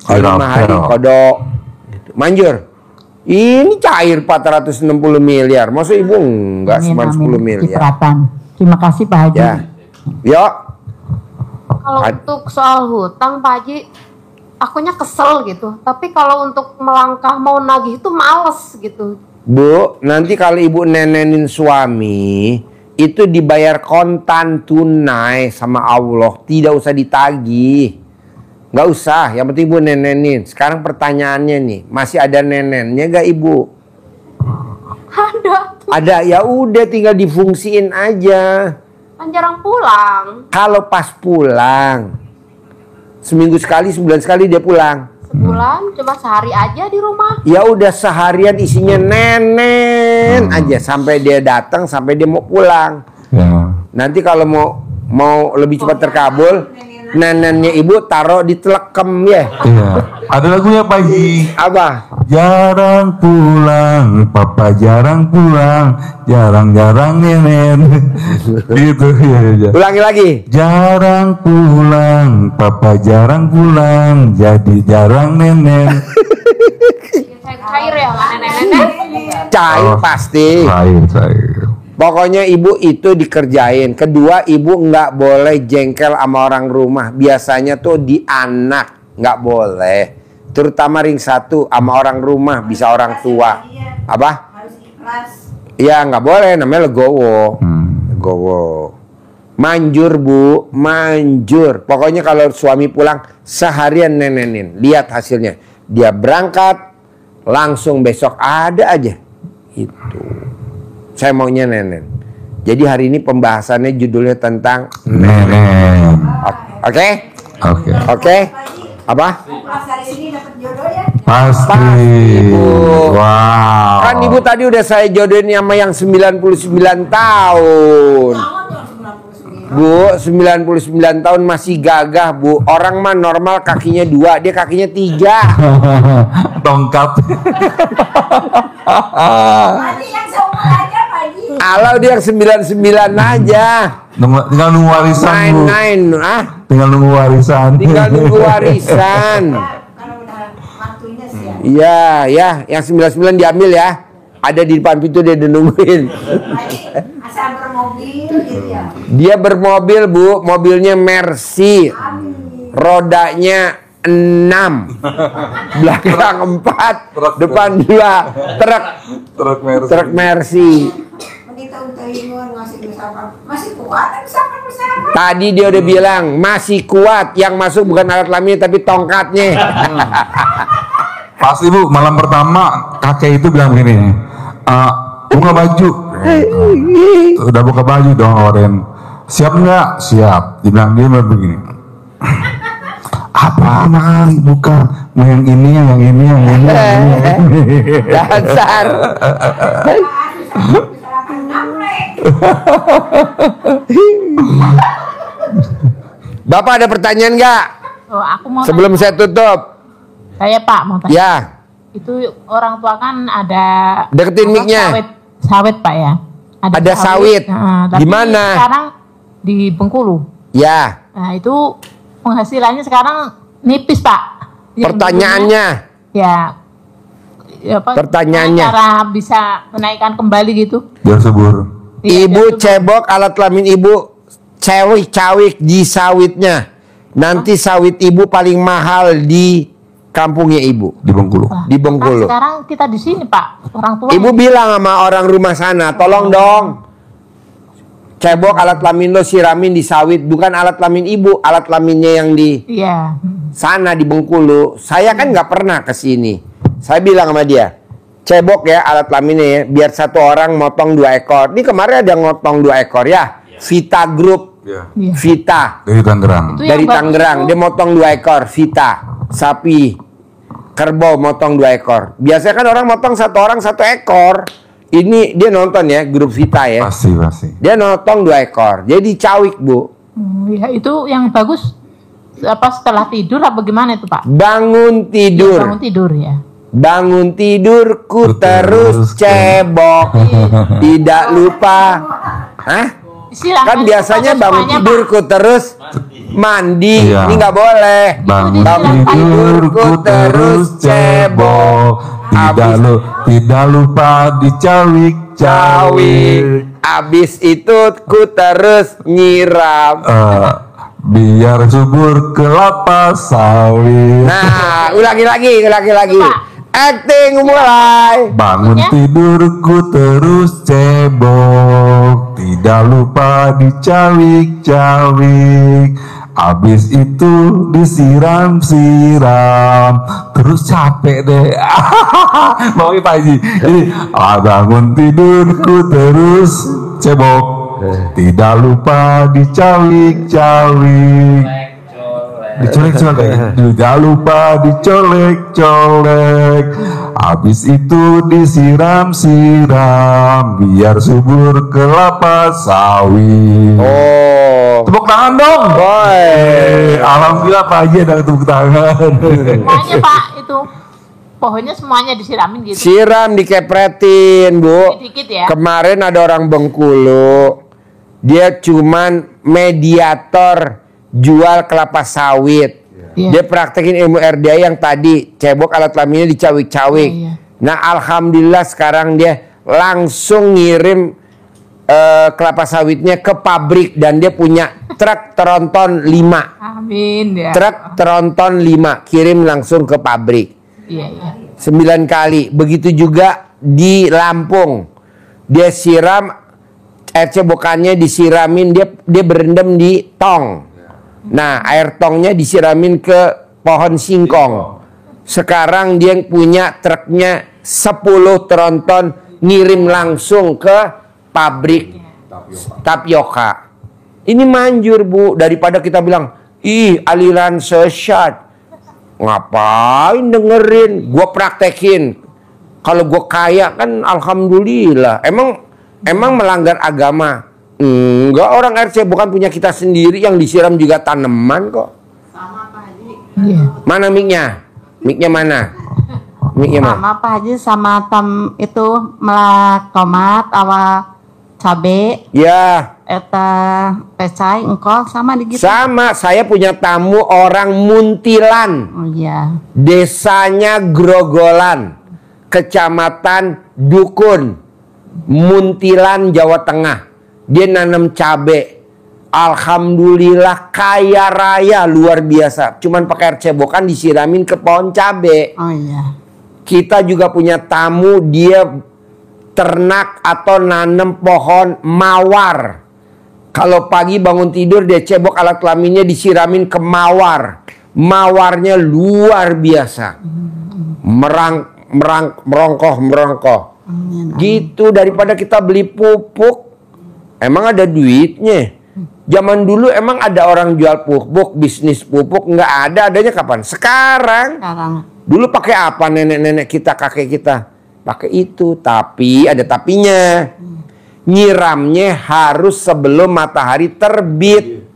Kalau 5 hari Kodok. kodok. Gitu. Manjur. Ini cair 460 miliar. Maksud ibu enggak cuma 10 miliar. Cipratan. Terima kasih Pak Haji. Ya. Yuk. Kalau untuk soal hutang Pak Haji, akunya kesel gitu. Tapi kalau untuk melangkah mau nagih itu males gitu. Bu, nanti kalau ibu nenenin suami, itu dibayar kontan tunai sama Allah. Tidak usah ditagih. Nggak usah, yang penting ibu nenenin. Sekarang pertanyaannya nih, masih ada nenennya gak ibu? Ada. Ada, ya udah tinggal difungsiin aja. Kan jarang pulang. Kalau pas pulang, seminggu sekali, sebulan sekali dia pulang. Sebulan cuma sehari aja di rumah. Ya udah seharian isinya nenen aja sampai dia datang, sampai dia mau pulang. Ya. Nanti kalau mau lebih cepat terkabul, nenennya ibu taruh di telekem ya. Iya. Ada lagunya Pak Haji. Apa? Jarang pulang, Papa jarang pulang, jarang-jarang nenen. Gitu ya. Ulangi lagi. Jarang pulang, Papa jarang pulang, jadi jarang nenen. Cair ya sama nenek-nenek. Cair Oh. pasti. Cair. Pokoknya ibu itu dikerjain. Kedua, ibu nggak boleh jengkel sama orang rumah. Biasanya tuh di anak nggak boleh. Terutama ring 1 sama orang rumah, bisa orang tua. Apa? Harus ikhlas. Ya nggak boleh, namanya legowo. Legowo. Manjur bu, manjur. Pokoknya kalau suami pulang seharian nenenin. Lihat hasilnya. Dia berangkat, langsung besok ada aja. Itu. Saya maunya nenen. Jadi hari ini pembahasannya judulnya tentang Nenen. Oke? Oke. Oke? Apa? Pas hari ini dapat jodoh ya. Pasti. Ibu. Wow. Kan ibu tadi udah saya jodohin sama yang 99 tahun. Bu, 99 tahun masih gagah bu. Orang mah normal kakinya 2, dia kakinya 3. Tongkat. Haji yang seumur aja Pak Haji. Alau dia yang 99 aja. Tinggal nunggu warisan bu. Main-main, Tinggal nunggu warisan. tinggal nunggu warisan. Kalau udah waktunya sih ya. Iya, ya, yang 99 diambil ya. Ada di depan pintu dia udah nungguin. Haji asal bermobil gitu ya. Dia bermobil bu, mobilnya Mercy. Rodanya 6, belakang 4, depan 2, truk Mercy. Begitu untuk ingur ngasih misalkan masih kuat misalkan. Tadi dia udah bilang masih kuat, yang masuk bukan alat kelamin tapi tongkatnya. Pas ibu malam pertama kakek itu bilang begini, buka baju. Udah buka baju dong Oren. Siap nggak? Siap. Dibilang dia begini. Apa mang buka? Mau yang ini, yang ini, yang ini, yang ini. Dasar. Bapak ada pertanyaan nggak? Oh, aku mau Sebelum saya tutup. saya Pak mau tanya. Ya, Itu orang tua kan ada deketin apa, mic-nya. Sawit Pak ya. Ada sawit. Tapi Di mana? Sekarang di Bengkulu. Ya. Nah itu penghasilannya sekarang nipis Pak. Yang Pertanyaannya. dulunya, ya apa, Pertanyaannya. cara bisa menaikkan kembali gitu. Biar subur. Iya, Ibu cebok alat kelamin ibu, cawik di sawitnya. Nanti sawit ibu paling mahal di kampungnya ibu. Di Bengkulu. Wah, Di Bengkulu. kan sekarang kita di sini Pak, orang tua. Ibu bilang sama orang rumah sana, tolong dong Cebok alat kelamin lo siramin di sawit, bukan alat kelamin ibu, alat kelaminnya yang di Iya. sana di Bengkulu. Saya kan nggak pernah ke sini. Saya bilang sama dia, cebok ya alat kelaminnya ya, biar satu orang motong 2 ekor. Ini kemarin ada ngotong 2 ekor ya, Vita Group, Vita Dari Tangerang. dari Tangerang, dia motong 2 ekor Vita sapi kerbau, motong 2 ekor. Biasanya kan orang motong 1 orang 1 ekor. Ini dia nonton ya, grup Vita ya. Pasti. Dia notong 2 ekor. Jadi cawik, Bu. Ya, itu yang bagus apa setelah tidur apa gimana itu, Pak? Bangun tidur. Bangun tidur ya. Bangun tidurku terus cebok. Tidak lupa. Hah? Kan biasanya bangun tidurku terus mandi. Iya. Ini nggak boleh. Bangun tidurku terus cebok. Tidak lupa dicawik-cawik. Abis itu ku terus nyiram. Biar subur kelapa sawit. Nah, ulangi lagi. Acting mulai. Bangun tidurku terus cebok. Tidak lupa dicawik-cawik. Abis itu disiram-siram. Terus capek deh. Mau Pak Haji. Jadi bangun tidurku terus cebok. Tidak lupa dicawik-cawik. Dicolek-colek. Tidak lupa dicolek-colek. Habis itu disiram-siram. Biar subur kelapa sawit. Oh, tepuk tangan dong. Alhamdulillah Pak Haji ada tepuk tangan. Semuanya, Pak, itu pohonnya semuanya disiramin gitu. siram dikepretin, Bu. Dikit ya. Kemarin ada orang Bengkulu. Dia cuman mediator jual kelapa sawit. Dia praktekin ilmu RDA yang tadi, cebok alat kelaminnya dicawik-cawik. Nah, alhamdulillah sekarang dia langsung ngirim kelapa sawitnya ke pabrik dan dia punya truk tronton 5. Amin ya. Truk tronton 5 kirim langsung ke pabrik. Iya. 9 kali. Begitu juga di Lampung. Dia siram air cebokannya disiramin, dia berendam di tong. Nah, air tongnya disiramin ke pohon singkong. Sekarang dia punya truknya 10 tronton ngirim langsung ke pabrik tapioka. Ini manjur, Bu, daripada kita bilang, ih aliran sesat. Ngapain dengerin? Gue praktekin. Kalau gue kaya kan alhamdulillah. Emang melanggar agama? Enggak, orang RC bukan punya kita sendiri, yang disiram juga tanaman kok. Sama Pak Haji. Mana mic-nya? Mic-nya mana? Mic-nya mana? Sama Pak Haji, sama itu melak tomat, awa cabe. Ya. Eta pecai, engkol sama di gitu. Sama, saya punya tamu orang Muntilan. Oh iya. Desanya Grogolan, Kecamatan Dukun, Muntilan, Jawa Tengah. Dia nanam cabe. Alhamdulillah kaya raya luar biasa. Cuman pakai air cebokan disiramin ke pohon cabe. Oh iya. Kita juga punya tamu, dia ternak atau nanam pohon mawar. Kalau pagi bangun tidur dia cebok alat kelaminnya disiramin ke mawar. Mawarnya luar biasa. Merongkoh. Gitu, daripada kita beli pupuk. Emang ada duitnya. Zaman dulu emang ada orang jual pupuk, bisnis pupuk, nggak ada. Adanya kapan? Sekarang. Dulu pakai apa nenek-nenek kita, kakek kita? Pakai itu. Tapi ada tapinya. Nyiramnya harus sebelum matahari terbit.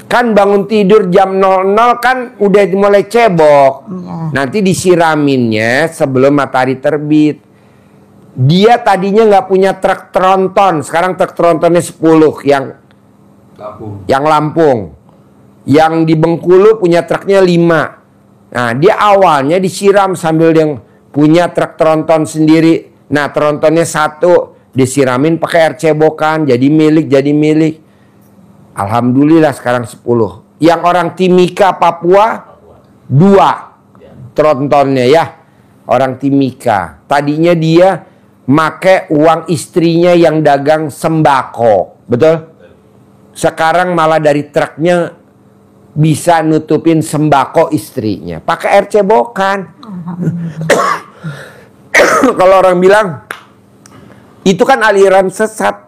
Kan bangun tidur jam 00 kan udah mulai cebok. Nanti disiraminnya sebelum matahari terbit. Dia tadinya nggak punya truk tronton, sekarang truk trontonnya 10 yang Lampung. Yang di Bengkulu punya truknya 5. Nah, dia awalnya disiram sambil yang punya truk tronton sendiri. Nah, trontonnya 1 disiramin pakai air cebokan, jadi milik. Alhamdulillah sekarang 10. Yang orang Timika Papua 2 trontonnya ya. Orang Timika. Tadinya dia make uang istrinya yang dagang sembako. Betul? Sekarang malah dari truknya bisa nutupin sembako istrinya. Pakai air cebokan. Kalau orang bilang itu kan aliran sesat.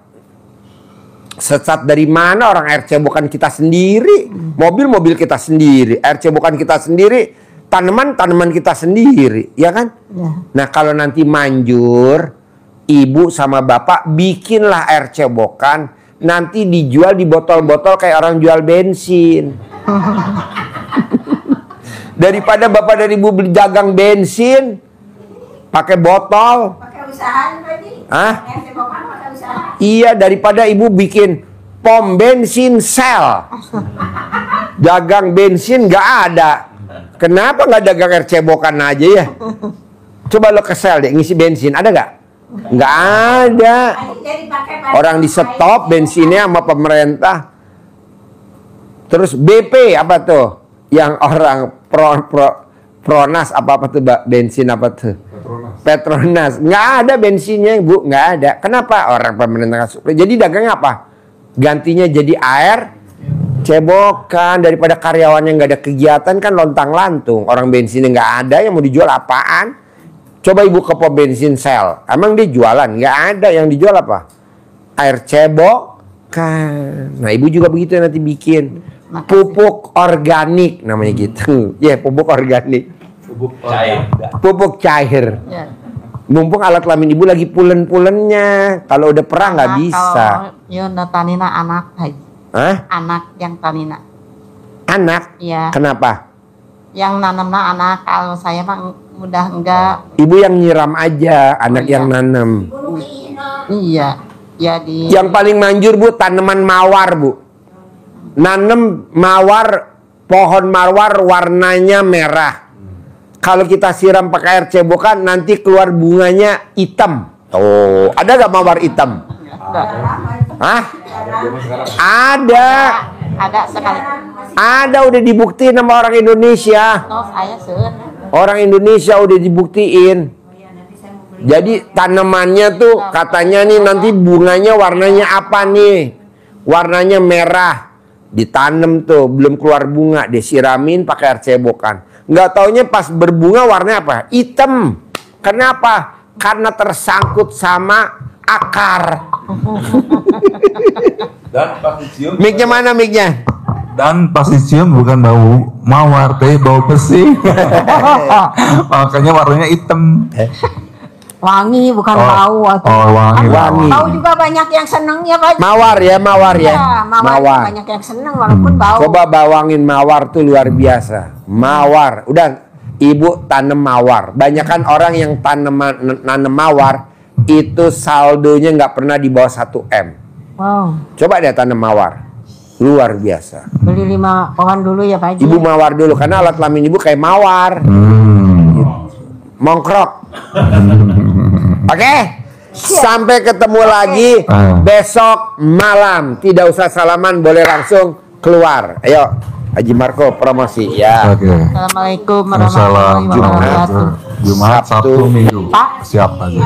Sesat dari mana? Orang air cebokan kita sendiri, mobil kita sendiri, air cebokan kita sendiri, tanaman kita sendiri, ya kan? Ya. Nah kalau nanti manjur, ibu sama bapak bikinlah air cebokan, nanti dijual di botol-botol kayak orang jual bensin. Daripada bapak dan ibu beli dagang bensin, pakai botol. Pakai usaha berarti. Hah? Air cebokan pakai usaha. Iya, daripada ibu bikin pom bensin sel. Dagang bensin nggak ada. Kenapa nggak dagang air cebokan aja ya? Coba lo ke sel deh, ngisi bensin. Ada nggak? Nggak ada. Orang di stop bensinnya sama pemerintah. Terus BP apa tuh? Yang orang Pronas apa tuh bensin apa tuh? Petronas. Nggak ada bensinnya bu, nggak ada. Kenapa? Orang pemerintah suplai. Jadi dagangnya apa? Gantinya jadi air cebokan. Daripada karyawannya nggak ada kegiatan kan lontang lantung. Orang bensinnya nggak ada, yang mau dijual apaan? Coba ibu ke pom bensin sel. Emang dia jualan? Nggak ada. Yang dijual apa? Air cebokan. Nah ibu juga begitu nanti bikin. Pupuk organik namanya gitu. Ya pupuk organik. Pupuk cair. Ya. Mumpung alat kelamin ibu lagi pulen-pulennya. Kalau udah perah nggak bisa. Kalau Yuna tanina anak Haji. Hah? Anak yang tanina. Anak? Iya. Kenapa? Yang nanamna anak, kalau saya mah udah enggak. Ibu yang nyiram aja, anak yang nanam. Iya. Ya di. Yang paling manjur bu, tanaman mawar bu. Nanem mawar, pohon mawar warnanya merah. Kalau kita siram pakai air cebokan, nanti keluar bunganya hitam. Oh, ada gak mawar hitam? Hah? Ada. Ada sekali. Ada, udah dibuktiin sama orang Indonesia. No, saya seun. Orang Indonesia udah dibuktiin. Jadi tanamannya tuh katanya nih nanti bunganya warnanya apa nih? Warnanya merah. Ditanam tuh, belum keluar bunga, disiramin pakai air cebokan. Nggak taunya pas berbunga warnanya apa? Hitam. Kenapa? Karena tersangkut sama akar. Dan pas dicium. Mic-nya mana mic-nya? Dan pas dicium bukan bau mawar, tapi bau besi. Makanya warnanya hitam. Wangi bukan bau atau wangi. Wangi. bau juga banyak yang seneng ya Pak. Mawar ya, mawar ya. Ya, mawar. Banyak yang seneng walaupun bau. Coba bawangin mawar tuh luar biasa. Mawar, udah ibu tanam mawar. Banyakan orang yang nanam mawar itu saldonya nggak pernah di bawah 1 M. Wow. Coba deh tanam mawar, luar biasa. Beli 5 pohon dulu ya Pak Haji. Ibu mawar dulu karena alat kelamin ibu kayak mawar. Mongkrok. Oke. Sampai ketemu lagi besok malam. Tidak usah salaman, boleh langsung keluar. Ayo, Haji Marco promosi ya. Assalamualaikum warahmatullahi wabarakatuh. Jumat, Sabtu, Minggu. Siap aja.